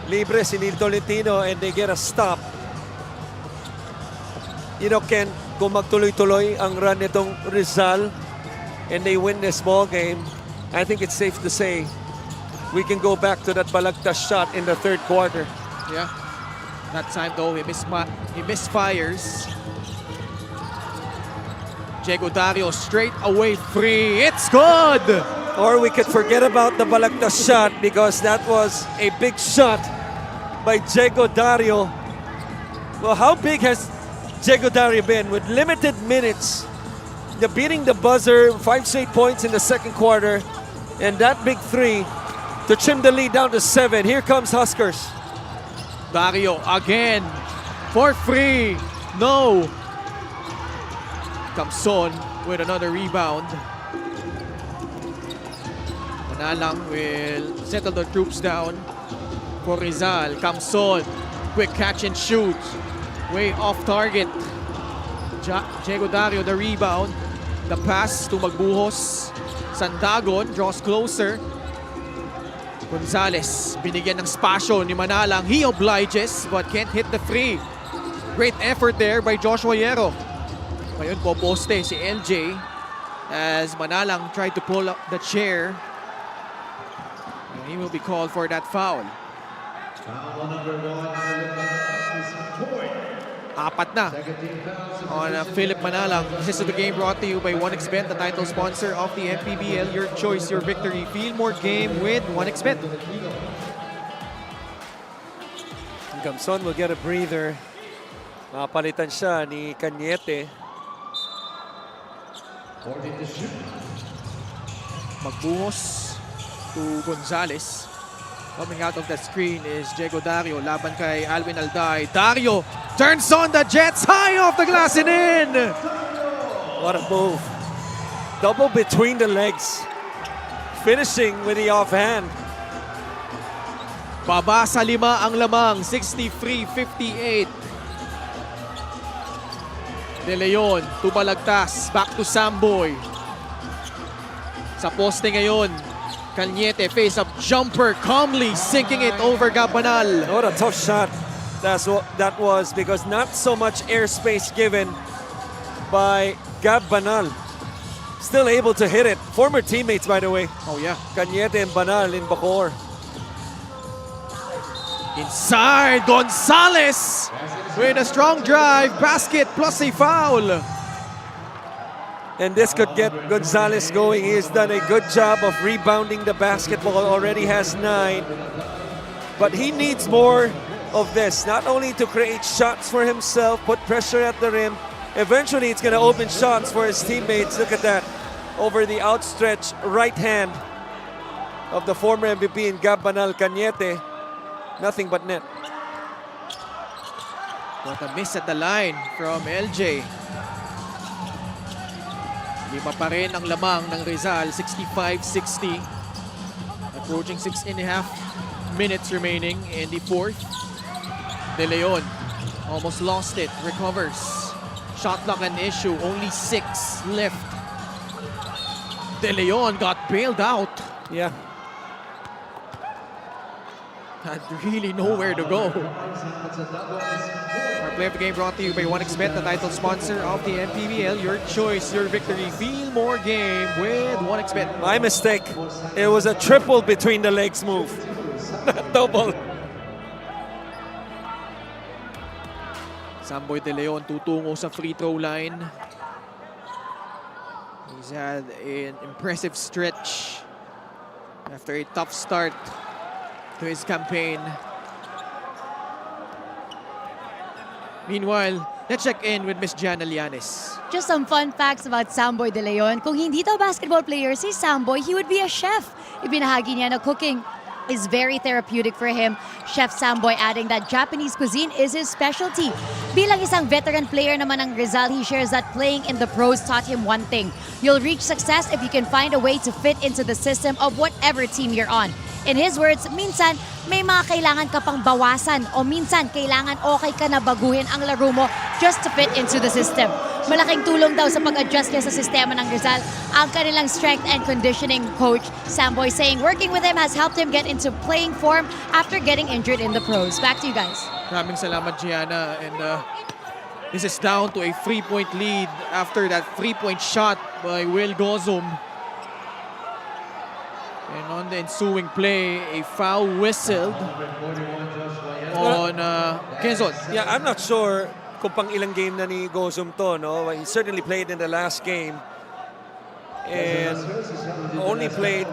Libre si Neil Tolentino and they get a stop. Ken, kung magtuloy-tuloy ang run nitong Rizal and they win this ball game, I think it's safe to say we can go back to that Balagtas shot in the third quarter.
Yeah. That time though, he misfires. Diego Dario straight away free. It's good!
Or we could forget about the Balagtas shot because that was a big shot by Diego Dario. Well, how big has Diego Dario been with limited minutes? Beating the buzzer, 5 straight points in the second quarter, and that big 3 to trim the lead down to 7. Here comes Huskers.
Dario again for free. No. Camson with another rebound. Manalang will settle the troops down for Rizal. Camson, quick catch and shoot. Way off target. Diego Dario the rebound. The pass to Magbuhos. Sandagon draws closer. Gonzales, binigyan ng spasyo ni Manalang. He obliges but can't hit the three. Great effort there by Joshua Yero. Ngayon po poste si LJ as Manalang tried to pull up the chair. And he will be called for that foul. Apat na on Philip Manalang. This is the game brought to you by 1xBet, the title sponsor of the MPBL. Your choice, your victory. Feel more game with 1xBet.
Gamson will get a breather. Mapalitan siya ni Cañete.
Magbuhos to Gonzales. Coming out of that screen is Diego Dario. Laban kay Alwin Alday. Dario turns on the Jets high off the glass and in!
What a move. Double between the legs. Finishing with the offhand.
Baba sa 5 ang lamang. 63-58. De Leon, tumalagtas. Back to Samboy. Sa poste ngayon. Cañete face-up jumper, calmly sinking it over Gabanal.
What a tough shot that was, because not so much airspace given by Gab Banal. Still able to hit it. Former teammates, by the way.
Oh yeah.
Cañete and Banal in Bacoor.
Inside, Gonzales with a strong drive, basket plus a foul.
And this could get Gonzales going. He has done a good job of rebounding the basketball. Already has 9. But he needs more of this. Not only to create shots for himself, put pressure at the rim. Eventually, it's going to open shots for his teammates. Look at that. Over the outstretched right hand of the former MVP in Gab Banal Cañete. Nothing but net.
What a miss at the line from LJ. 5 pa rin ang lamang ng Rizal, 65-60. Approaching 6.5 minutes remaining in the fourth. De Leon almost lost it, recovers. Shot clock an issue, only 6 left. De Leon got bailed out.
Yeah.
Had really nowhere to go. Our play of the game brought to you by 1xBet, the title sponsor of the MPBL. Your choice, your victory. Feel more game with 1xBet.
My mistake. It was a triple between the legs move. Not double.
Samboy De Leon tutungo sa free throw line. He's had an impressive stretch after a tough start to his campaign. Meanwhile, let's check in with Miss Jana Lianes.
Just some fun facts about Samboy De Leon. Kung hindi daw basketball player si Samboy, he would be a chef. Ibinahagi niya na cooking is very therapeutic for him. Chef Samboy adding that Japanese cuisine is his specialty. Bilang isang veteran player naman ng Rizal, he shares that playing in the pros taught him one thing. You'll reach success if you can find a way to fit into the system of whatever team you're on. In his words, minsan may mga kailangan ka pang bawasan o minsan kailangan okay ka na baguhin ang laro mo just to fit into the system. Malaking tulong daw sa pag-adjust niya sa sistema ng Rizal ang kanilang strength and conditioning coach, Samboy, saying working with him has helped him get into playing form after getting injured in the pros. Back to you guys.
Maraming salamat, Gianna. And this is down to a 3-point lead after that 3-point shot by Will Gozum. And on the ensuing play, a foul whistled on Quezon.
Yeah, I'm not sure kung pang ilang game na ni Gozum to, no? He certainly played in the last game and only played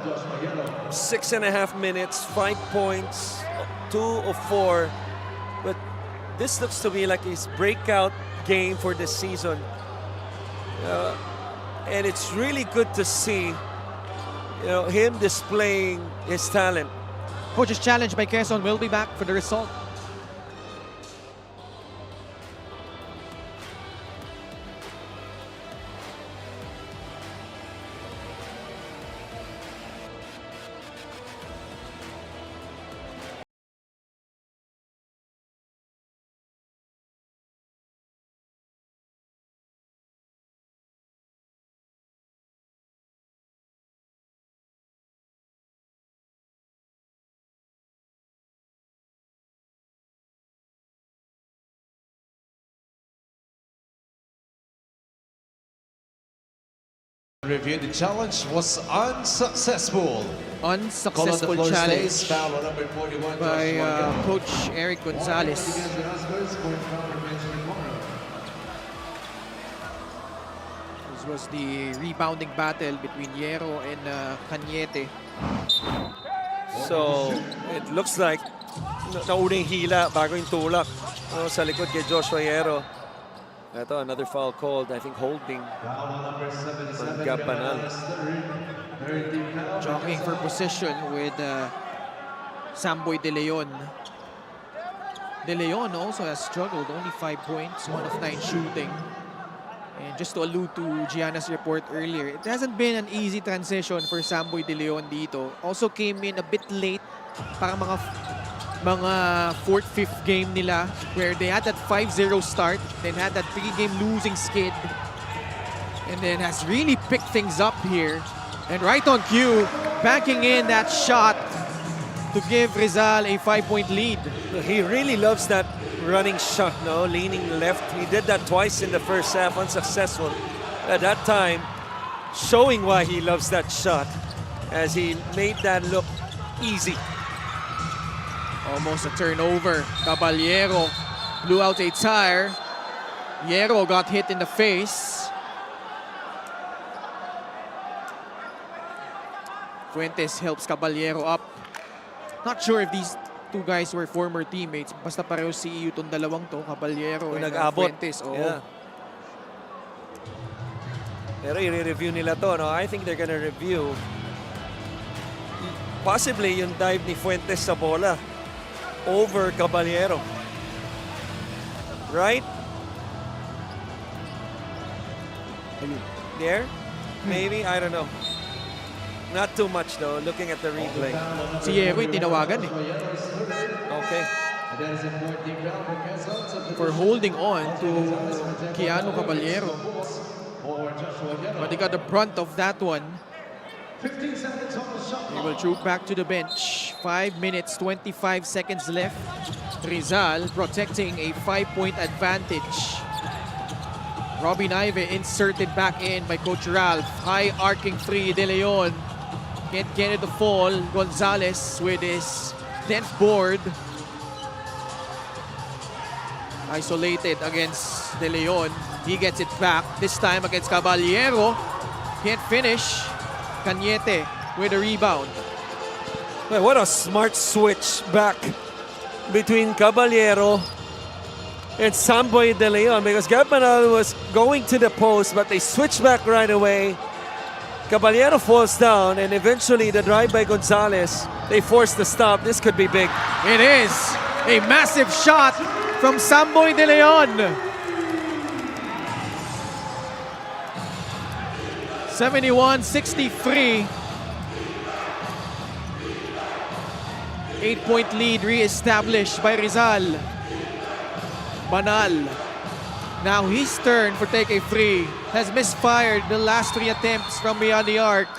6.5 minutes, 5 points, 2 of 4. But this looks to be like his breakout game for this season. And it's really good to see, him displaying his talent.
Coach's challenge by Quezon will be back for the result.
Review, the challenge was unsuccessful.
Unsuccessful challenge by Coach Eric Gonzalez. This was the rebounding battle between Yero and Cañete.
So, it looks like naunang hila bago yung tulak sa likod kay Joshua Yero. Ito, another foul called, I think holding from Gab Banal.
Jockeying for position with Samboy De Leon. De Leon also has struggled, only 5 points, 1 of 9 shooting. And just to allude to Gianna's report earlier, it hasn't been an easy transition for Samboy De Leon dito. Also came in a bit late, para mga 4th, 5th game nila where they had that 5-0 start, then had that 3-game losing skid, and then has really picked things up here. And right on cue, banking in that shot to give Rizal a 5-point lead.
He really loves that running shot, no? Leaning left. He did that twice in the first half, unsuccessful. At that time, showing why he loves that shot, as he made that look easy.
Almost a turnover. Caballero blew out a tire. Yero got hit in the face. Fuentes helps Caballero up. Not sure if these two guys were former teammates. Basta pareho si EU itong dalawang to, Caballero and Fuentes. Oh.
Yeah. Pero i-review nila to, no? I think they're gonna review possibly yung dive ni Fuentes sa bola over Caballero. Right? There? Maybe? I don't know. Not too much though, looking at the replay.
Si Yero yung tinawagan eh.
Okay.
For holding on to Keanu Caballero. But he got the brunt of that one. He will troop back to the bench. 5 minutes, 25 seconds left. Rizal protecting a 5-point advantage. Robin Ive inserted back in by Coach Ralph. High arcing free, De Leon. Can't get it to fall. Gonzalez with his 10th board. Isolated against De Leon. He gets it back. This time against Caballero. Can't finish. Cañete with a rebound.
Well, what a smart switch back between Caballero and Samboy De Leon, because Gabanal was going to the post, but they switched back right away. Caballero falls down, and eventually the drive by Gonzalez, they force the stop. This could be big.
It is a massive shot from Samboy De Leon. 71-63. 8-point lead re-established by Rizal. Banal. Now his turn for take a free. Has misfired the last 3 attempts from beyond the arc.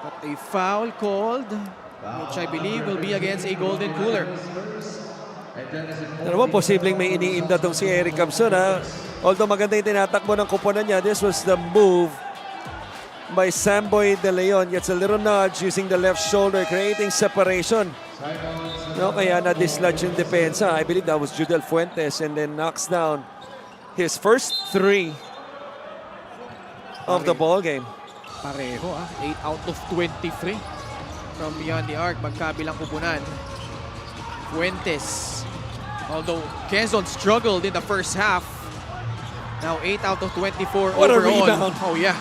But a foul called, which I believe will be against a Golden Cooler.
Ano ba, posibleng may iniinda tong si Eric Camson, ha? Although maganda yung tinatakbo ng kuponan niya, this was the move by Samboy De Leon. Gets a little nudge using the left shoulder, creating separation. No, kaya na-dislodge yung depensa. I believe that was Judel Fuentes, and then knocks down his first 3 of the ball game.
Pareho 8 out of 23 from beyond the arc, magkabilang kupunan. Fuentes, although Quezon struggled in the first half, now 8 out of 24
What
overall.
a rebound.
Oh yeah,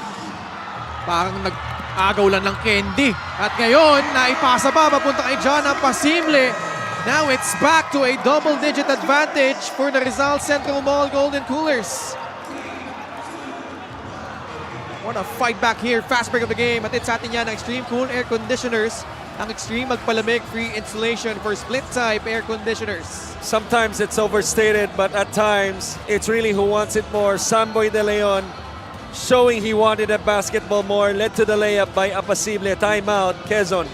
parang nag-agaw lang ng candy. At ngayon, naipasa pa papunta kay John Apasimble. Now it's back to a double-digit advantage for the Rizal Central Mall Golden Coolers. What a fight back here. Fast break of the game. At sa atin yan ang Extreme Cool Air Conditioners. Ang Extreme Magpalamig free installation for split-type air conditioners.
Sometimes it's overstated, but at times, it's really who wants it more. Samboy De Leon showing he wanted a basketball more. Led to the layup by Apasimble. Timeout, Quezon.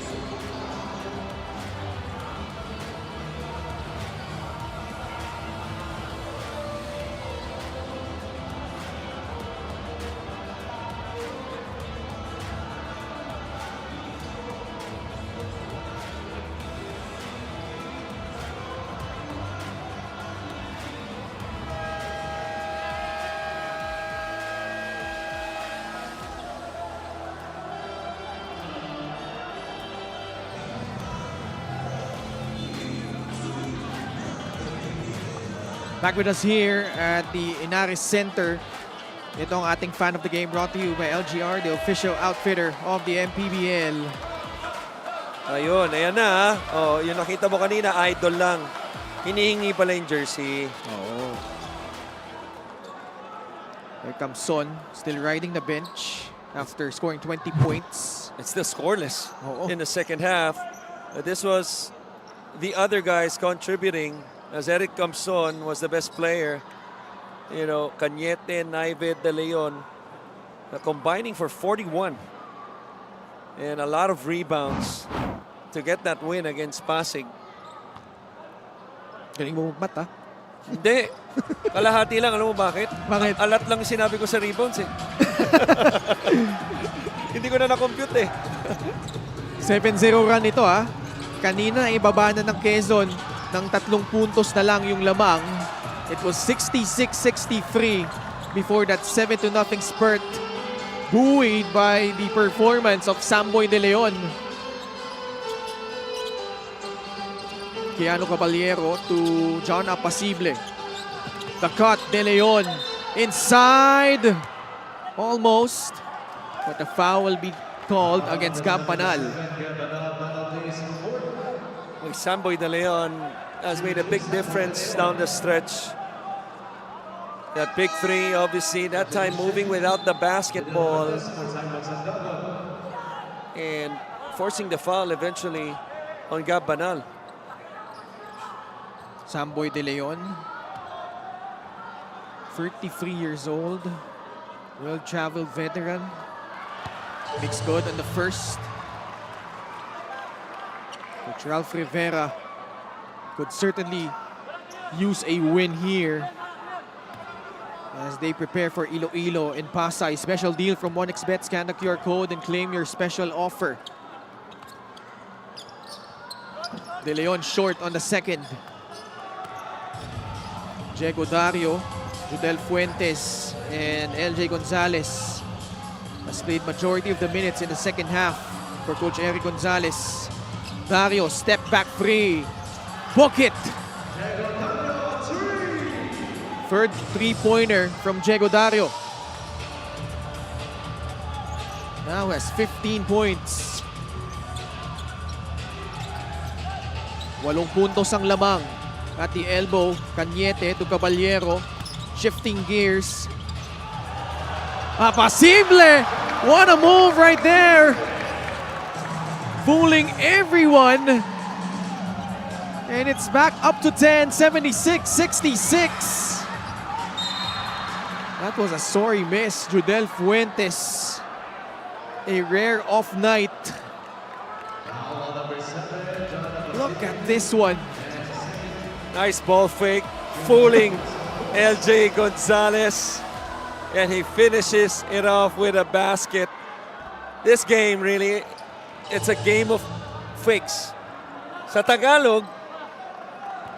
Back with us here at the Inares Center. Ito ang ating fan of the game brought to you by LGR, the official outfitter of the MPBL.
Ayun, ayan na. Oh, yung nakita mo kanina, idol lang. Hinihingi pala yung jersey.
Oo. Here comes Son, still riding the bench after scoring 20 points.
It's still scoreless
Oo.
in the second half. This was the other guys contributing, as Eric Camson was the best player. You know, Cañete, Naive, De Leon combining for 41. And a lot of rebounds to get that win against Pasig.
Galing mo magmat, ha?
Hindi. Kalahati lang. Alam mo bakit?
Bakit?
Alat lang sinabi ko sa rebounds eh. Hindi ko na na-compute eh.
7-0 run ito, ha? Kanina, ibaba na ng Quezon ng 3 puntos na lang yung lamang. It was 66-63 before that 7-0 spurt, buoyed by the performance of Samboy De Leon. Keanu Caballero to John Apasible. The cut, De Leon inside. Almost. But the foul will be called against Campanal.
Well, Samboy De Leon has made a big difference down the stretch. That big three, obviously, that time moving without the basketball. And forcing the foul eventually on Gab Banal.
Samboy De Leon, 33 years old, well-traveled veteran. Makes good on the first. Coach Ralph Rivera could certainly use a win here as they prepare for Iloilo and Pasay. Special deal from 1xBet. Scan the QR code and claim your special offer. De Leon short on the second. Diego Dario, Judel Fuentes, and LJ Gonzalez has played majority of the minutes in the second half for Coach Eric Gonzalez. Dario, step back three. Book it! Third three-pointer from Diego Dario. Now has 15 points. 8 puntos ang lamang. At the elbow, Cañete to Caballero. Shifting gears. Apasible! What a move right there! Fooling everyone. And it's back up to 10, 76-66. That was a sorry miss. Judel Fuentes. A rare off night. Look at this one.
Nice ball fake, fooling LJ Gonzalez. And he finishes it off with a basket. This game really, it's a game of fakes. Sa Tagalog,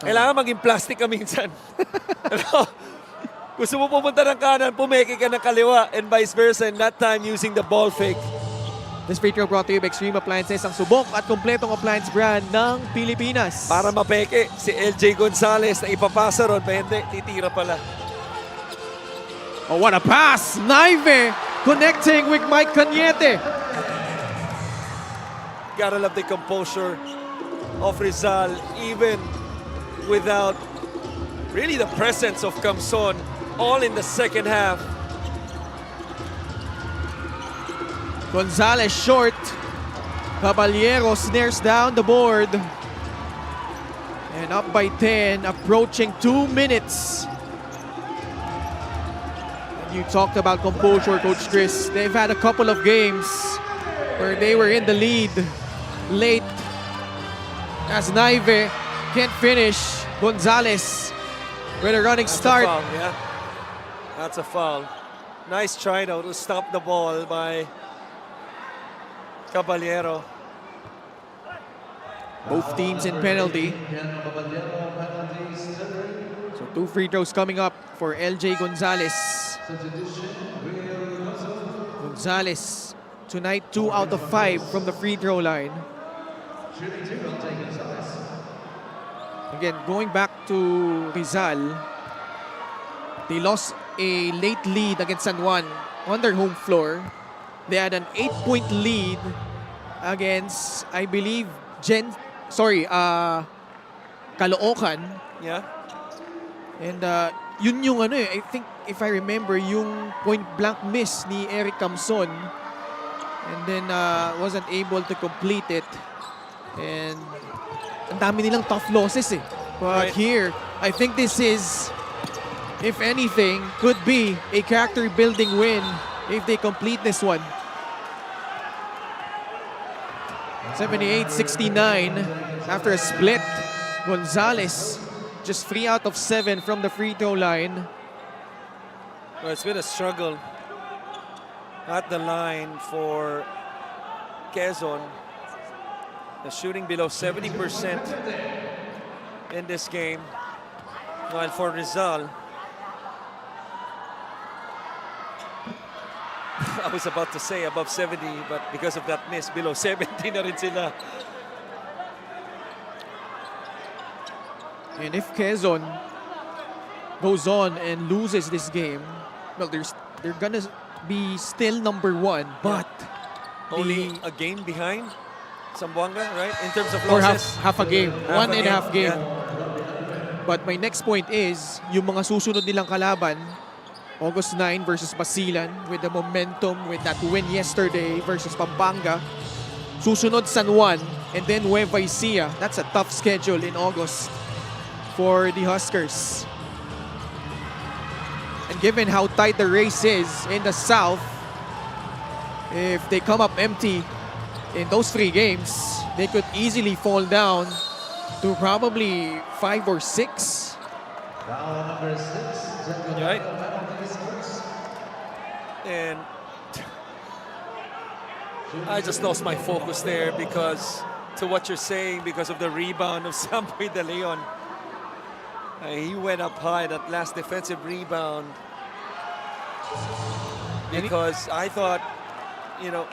kailangan maging plastic ka minsan. Gusto mo pumunta ng kanan, pumeke ka ng kaliwa, and vice versa, and that time using the ball fake.
This free throw brought to you by Extreme Appliances, ang subok at kompletong appliance brand ng Pilipinas.
Para mapeke si LJ Gonzalez na ipapasa ron, pa hindi, titira pala.
Oh, what a pass! Naive connecting with Mike Cañete.
Gotta love the composure of Rizal, even without really the presence of Camson, all in the second half.
Gonzalez short. Caballero snares down the board. And up by 10, approaching 2 minutes. And you talked about composure, Coach Chris. They've had a couple of games where they were in the lead late. As Naive can't finish. Gonzalez with a running start.
That's a foul, yeah. That's a foul. Nice try though to stop the ball by Caballero.
Both teams in penalty. So 2 free throws coming up for LJ Gonzalez. Gonzalez tonight 2 out of 5 from the free throw line. Again, going back to Rizal, They lost a late lead against San Juan on their home floor. They had an 8-point lead against, I believe, Caloocan.
Yeah.
And yun yung ano I think if I remember yung point blank miss ni Eric Camson. And then wasn't able to complete it. And ang dami nilang tough losses eh. But
Right.
here, I think this is, if anything, could be a character building win if they complete this one. 78-69 after a split. Gonzalez just 3 out of 7 from the free throw line.
Well, it's been a struggle at the line for Quezon. They're shooting below 70% in this game. While for Rizal, I was about to say above 70, but because of that miss, below 70 na rin sila.
And if Quezon goes on and loses this game, well, they're gonna be still number 1, but
Only a game behind Zamboanga, right? In terms of
or
losses.
half a game,
Half
one
a
and a half game.
yeah.
But my next point is, yung mga susunod nilang kalaban, August 9 versus Basilan with the momentum with that win yesterday versus Pampanga. Susunod San Juan and then Nueva Ecija. That's a tough schedule in August for the Huskers. And given how tight the race is in the South, if they come up empty in those 3 games, they could easily fall down to probably 5 or 6.
Right? And I just lost my focus there because to what you're saying, because of the rebound of Samboy De Leon. He went up high, that last defensive rebound. Because I thought, you know,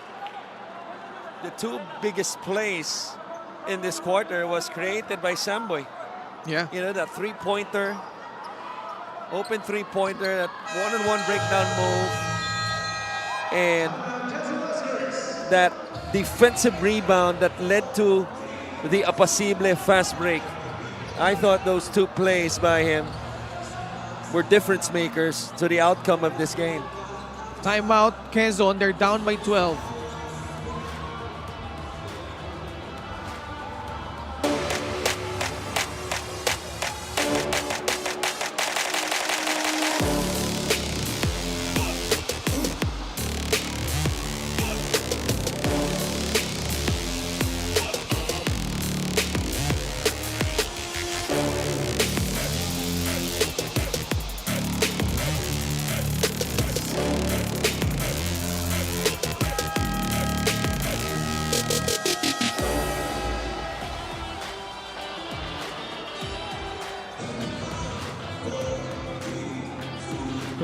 the 2 biggest plays in this quarter was created by Samboy.
Yeah.
You know, that three-pointer, open three-pointer, that one-on-one breakdown move, and that defensive rebound that led to the Apacible fast break. I thought those 2 plays by him were difference makers to the outcome of this game.
Timeout, Quezon, they're down by 12.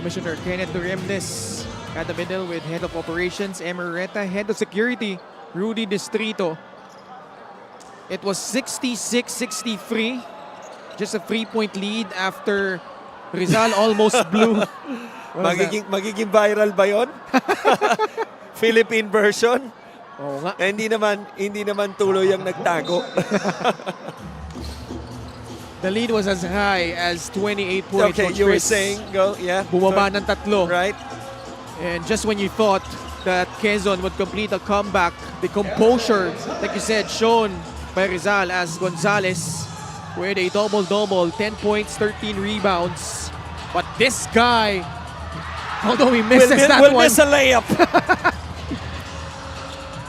Commissioner Kenneth Duremnes at the middle with Head of Operations, Emereta, Head of Security, Rudy Distrito. It was 66-63. Just a 3-point lead after Rizal almost blew. What was that?
Magiging viral ba yun? Philippine version?
Oo nga.
Eh, hindi naman tuloy ang nagtago.
The lead was as high as 28 points.
Okay,
which
you were
Chris
saying, go, yeah.
bumaba ng 3.
Right?
And just when you thought that Quezon would complete a comeback, the composure, like you said, shown by Rizal as Gonzalez with a double-double, 10 points, 13 rebounds. But this guy, although he misses that
Will
one,
miss a layup.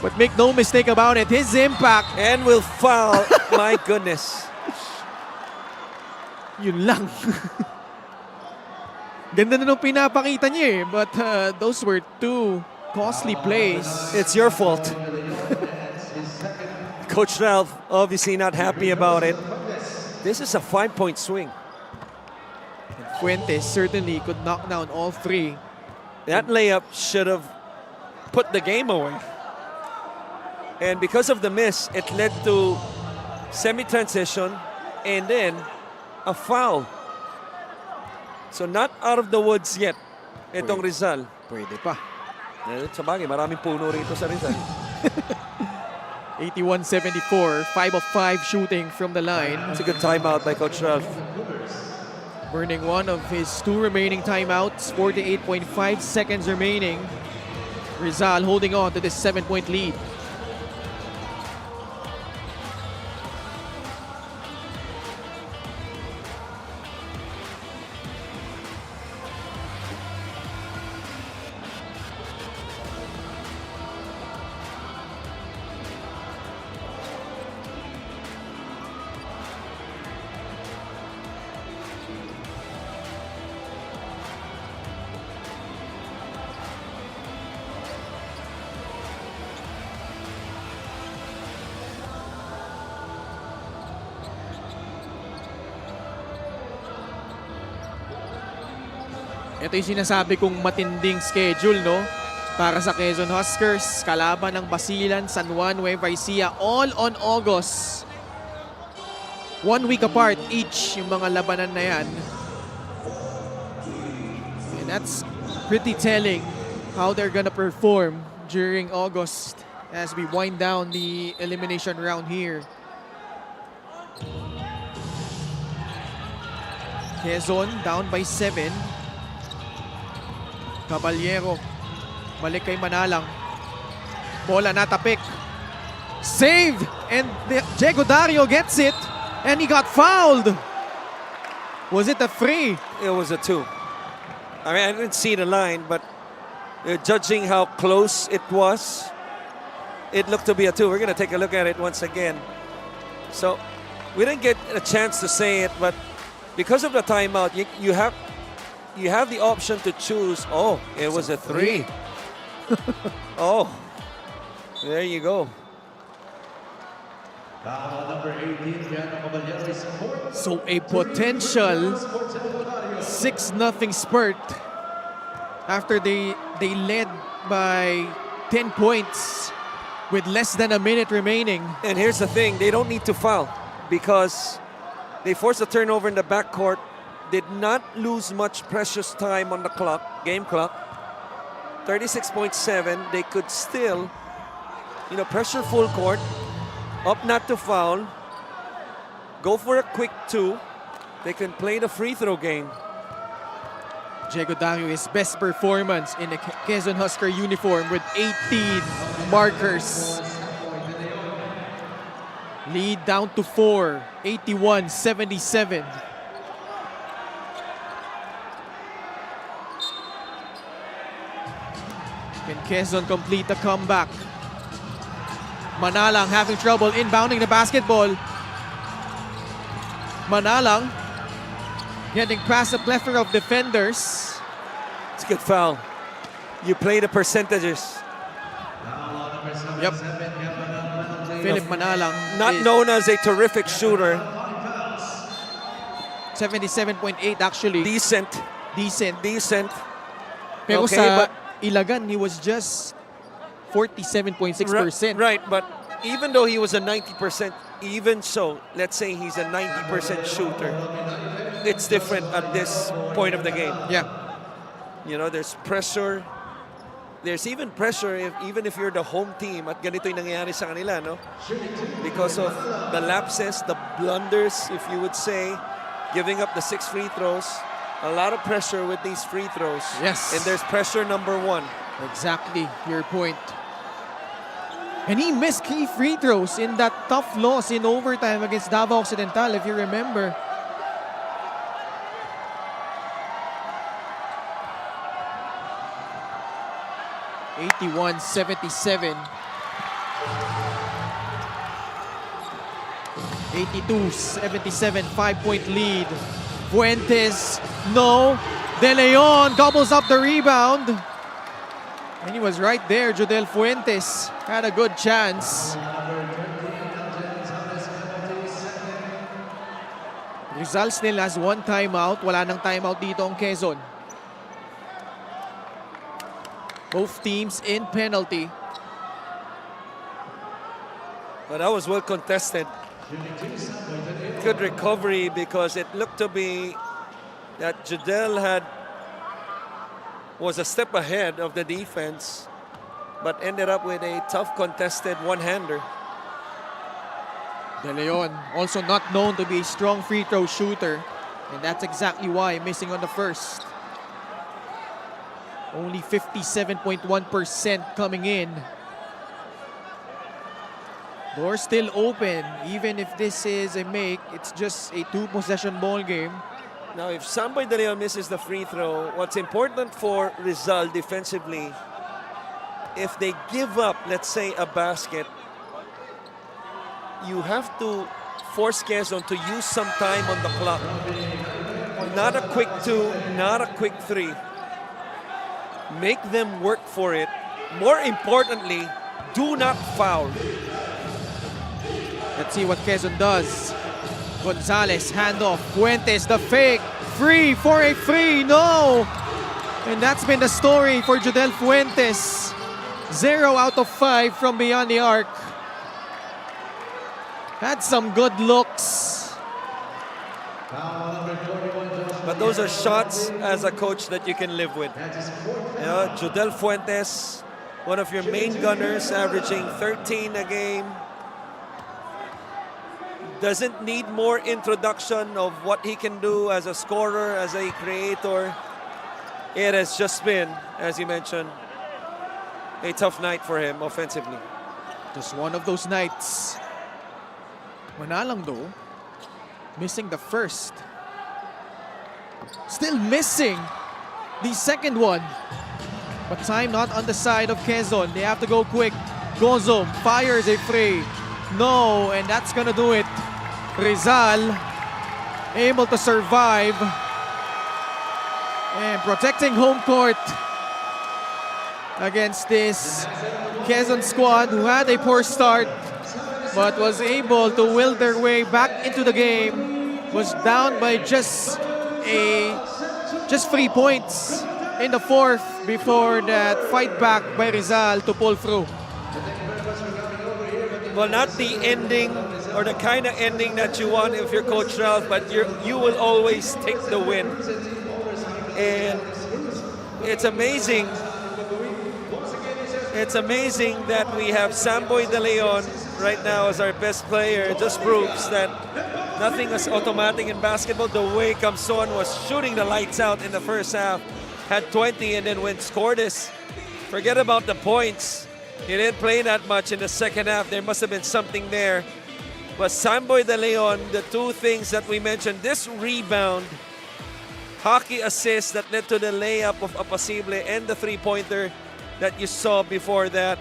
but make no mistake about it, his impact,
And will foul. My goodness.
yun lang. Ganda na nung pinapakita niya eh. But those were 2 costly plays.
It's your fault. Coach Ralph obviously not happy about it. This is a 5-point swing.
Fuentes certainly could knock down all 3.
That layup should have put the game away. And because of the miss, it led to semi-transition and then a foul. So not out of the woods yet, itong
Pwede.
Rizal.
Pwede pa.
Sa bagay, maraming puno rito sa Rizal.
81-74, 5 of 5 shooting from the line.
It's a good timeout by Coach Ralph.
Burning one of his 2 remaining timeouts, 48.5 seconds remaining. Rizal holding on to this 7-point lead. Ito yung sinasabi kong matinding schedule, no? Para sa Quezon Huskers, kalaban ng Basilan, San Juan, Nueva Ecija, all on August. 1 week apart each yung mga labanan na yan. And that's pretty telling how they're gonna perform during August as we wind down the elimination round here. Quezon down by 7. Caballero, balik kay Manalang. Bola natapik. Saved! And Diego Dario gets it. And he got fouled. Was it a free?
It was a 2. I mean, I didn't see the line, but judging how close it was, it looked to be a 2. We're going to take a look at it once again. So, we didn't get a chance to say it, but because of the timeout, you have the option to choose. Oh, it was a 3. Oh, there you go.
So a potential 6-0 spurt after they led by 10 points with less than a minute remaining.
And here's the thing, they don't need to foul because they forced a turnover in the backcourt, did not lose much precious time on the clock, game clock. 36.7, they could still, pressure full court, up not to foul, go for a quick 2. They can play the free throw game.
Diego Dario, his best performance in the Quezon Husker uniform with 18 markers. Lead down to 4, 81-77. Can Quezon complete the comeback? Manalang having trouble inbounding the basketball. Manalang getting past a plethora of defenders.
It's a good foul. You play the percentages.
Yep. Philip Manalang.
Not known as a terrific shooter.
77.8 actually.
Decent.
Pero
Okay,
sa
but
Ilagan, he was just 47.6%.
Right, but even though he was a 90%, even so, let's say he's a 90% shooter, it's different at this point of the game.
Yeah.
There's pressure. There's even pressure even if you're the home team at ganito yung nangyayari sa kanila, no? Because of the lapses, the blunders, if you would say, giving up the 6 free throws. A lot of pressure with these free throws.
Yes.
And there's pressure number 1.
Exactly your point. And he missed key free throws in that tough loss in overtime against Davao Occidental, if you remember. (81-77). 82-77, 5-point lead. Fuentes, no. De Leon gobbles up the rebound. And he was right there, Jodel Fuentes. Had a good chance. Rizal still has 1 timeout. Wala nang timeout dito ang Quezon. Both teams in penalty.
But that was well contested. Good recovery because it looked to be that Judel was a step ahead of the defense, but ended up with a tough contested one-hander.
De Leon, also not known to be a strong free throw shooter, and that's exactly why missing on the first. Only 57.1% coming in. Door still open, even if this is a make, it's just a 2-possession ball game.
Now, if Samboy De Leon misses the free throw, what's important for Rizal defensively, if they give up, let's say, a basket, you have to force Quezon to use some time on the clock. Not a quick 2, not a quick 3. Make them work for it. More importantly, do not foul.
Let's see what Quezon does. Gonzalez, handoff. Fuentes, the fake. Free for a free. No! And that's been the story for Judel Fuentes. 0 out of 5 from beyond the arc. Had some good looks.
But those are shots as a coach that you can live with. You know, Judel Fuentes, one of your main gunners, averaging 13 a game. Doesn't need more introduction of what he can do as a scorer, as a creator. It has just been, as you mentioned, a tough night for him offensively.
Just one of those nights. Manalang though, missing the first. Still missing the second one. But time not on the side of Quezon. They have to go quick. Gozom fires a free. No, and that's gonna do it. Rizal able to survive and protecting home court against this Quezon squad who had a poor start but was able to will their way back into the game. Was down by just 3 points in the fourth before that fight back by Rizal to pull through.
Well, not the ending or the kind of ending that you want if you're Coach Ralph, but you will always take the win. And it's amazing. It's amazing that we have Samboy De Leon right now as our best player. It just proves that nothing is automatic in basketball. The way Camson was shooting the lights out in the first half, had 20, and then when scored this, forget about the points. He didn't play that much in the second half. There must have been something there. But Samboy De Leon, the two things that we mentioned, this rebound, hockey assist that led to the layup of Apacible, and the three-pointer that you saw before that,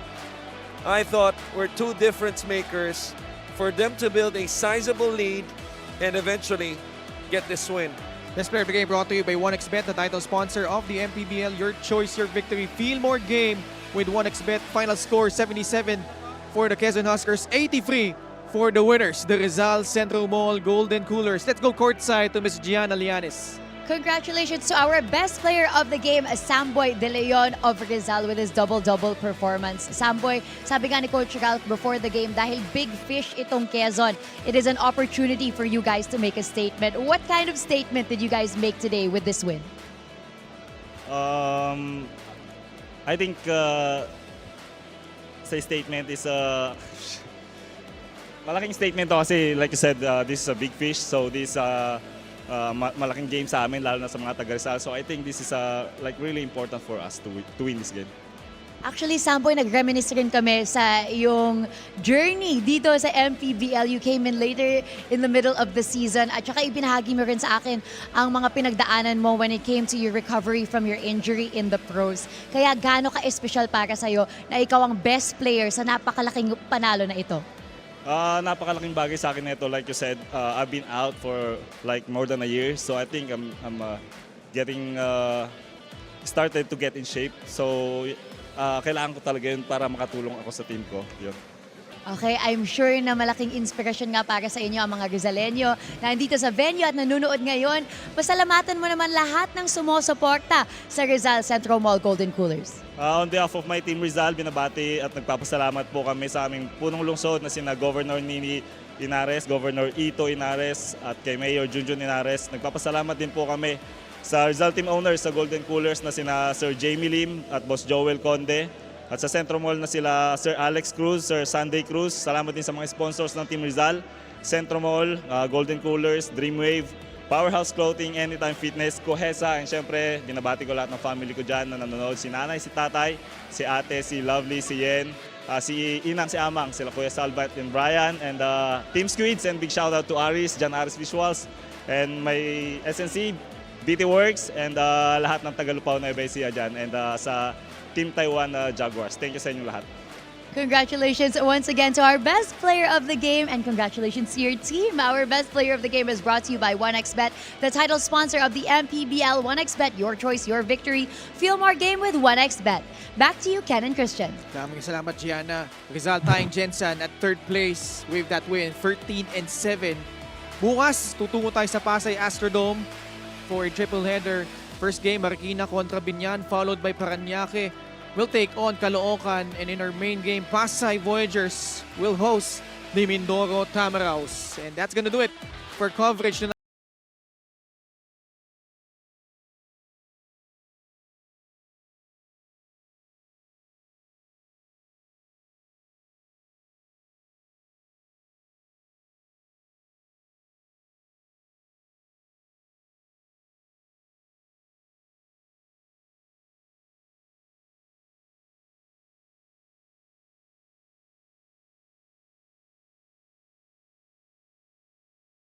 I thought were two difference makers for them to build a sizable lead and eventually get this win.
This player of the game brought to you by 1xBet, the title sponsor of the MPBL. Your choice, your victory. Feel more game with 1xBet. Final score 77 for the Quezon Huskers, 83 for the winners, the Rizal Centro Mall Golden Coolers. Let's go courtside to Ms. Gianna Lianes.
Congratulations to our best player of the game, Samboy De Leon of Rizal, with his double-double performance. Samboy, sabi nga ni Coach Ralph before the game, dahil big fish itong Quezon, it is an opportunity for you guys to make a statement. What kind of statement did you guys make today with this win?
I think say statement is malaking statement to kasi like you said, this is a big fish, so this malaking game sa amin, lalo na sa mga taga-Rizal. So I think this is like really important for us to win this game.
Actually, Samboy, nag-reminisce rin kami sa yung journey dito sa MPBL. You came in later in the middle of the season at saka ibinahagi mo rin sa akin ang mga pinagdaanan mo when it came to your recovery from your injury in the pros. Kaya gaano ka-espesyal para sa'yo na ikaw ang best player sa napakalaking panalo na ito?
Napakalaking bagay sa akin nito. Like you said, I've been out for like more than a year. So I think I'm getting started to get in shape. So kailangan ko talaga yun para makatulong ako sa team ko. Yun.
Okay, I'm sure na malaking inspirasyon nga para sa inyo ang mga Rizaleño na nandito sa venue at nanonood ngayon. Pasalamatan mo naman lahat ng sumusuporta sa Rizal Centro Mall Golden Coolers.
On behalf of my team Rizal, binabati at nagpapasalamat po kami sa aming punong lungsod na sina Governor Nini Inares, Governor Ito Inares at kay Mayor Junjun Inares. Nagpapasalamat din po kami Sa Rizal team owners, sa Golden Coolers na sina Sir Jamie Lim at Boss Joel Conde. At sa Centro Mall na sila Sir Alex Cruz, Sir Sunday Cruz. Salamat din sa mga sponsors ng Team Rizal. Centro Mall, Golden Coolers, Dreamwave, Powerhouse Clothing, Anytime Fitness, Kohesa, and syempre, binabati ko lahat ng family ko dyan na nanonood. Si nanay, si tatay, si ate, si Lovely, si Yen, si Inang, si Amang, sila Kuya Salvat and Brian, and Team Squids, and big shout out to Aris, Jan Aris Visuals, and my SNC, BT Works, and lahat ng Tagalupaw na Ecija dyan, and sa Team Taiwan Jaguars. Thank you sa inyo lahat.
Congratulations once again to our best player of the game, and congratulations to your team. Our best player of the game is brought to you by 1xBet, the title sponsor of the MPBL. 1xBet, your choice, your victory. Feel more game with 1xBet. Back to you, Ken and Christian.
Maraming salamat, Gianna. Rizal tying Jensen at third place with that win, 13-7. Bukas, tutungo tayo sa Pasay Astrodome for a triple header. First game, Marikina kontra Binyan, followed by Paranaque. Will take on Caloocan, and in our main game, Pasay Voyagers will host the Mindoro Tamaraws. And that's gonna do it for coverage tonight.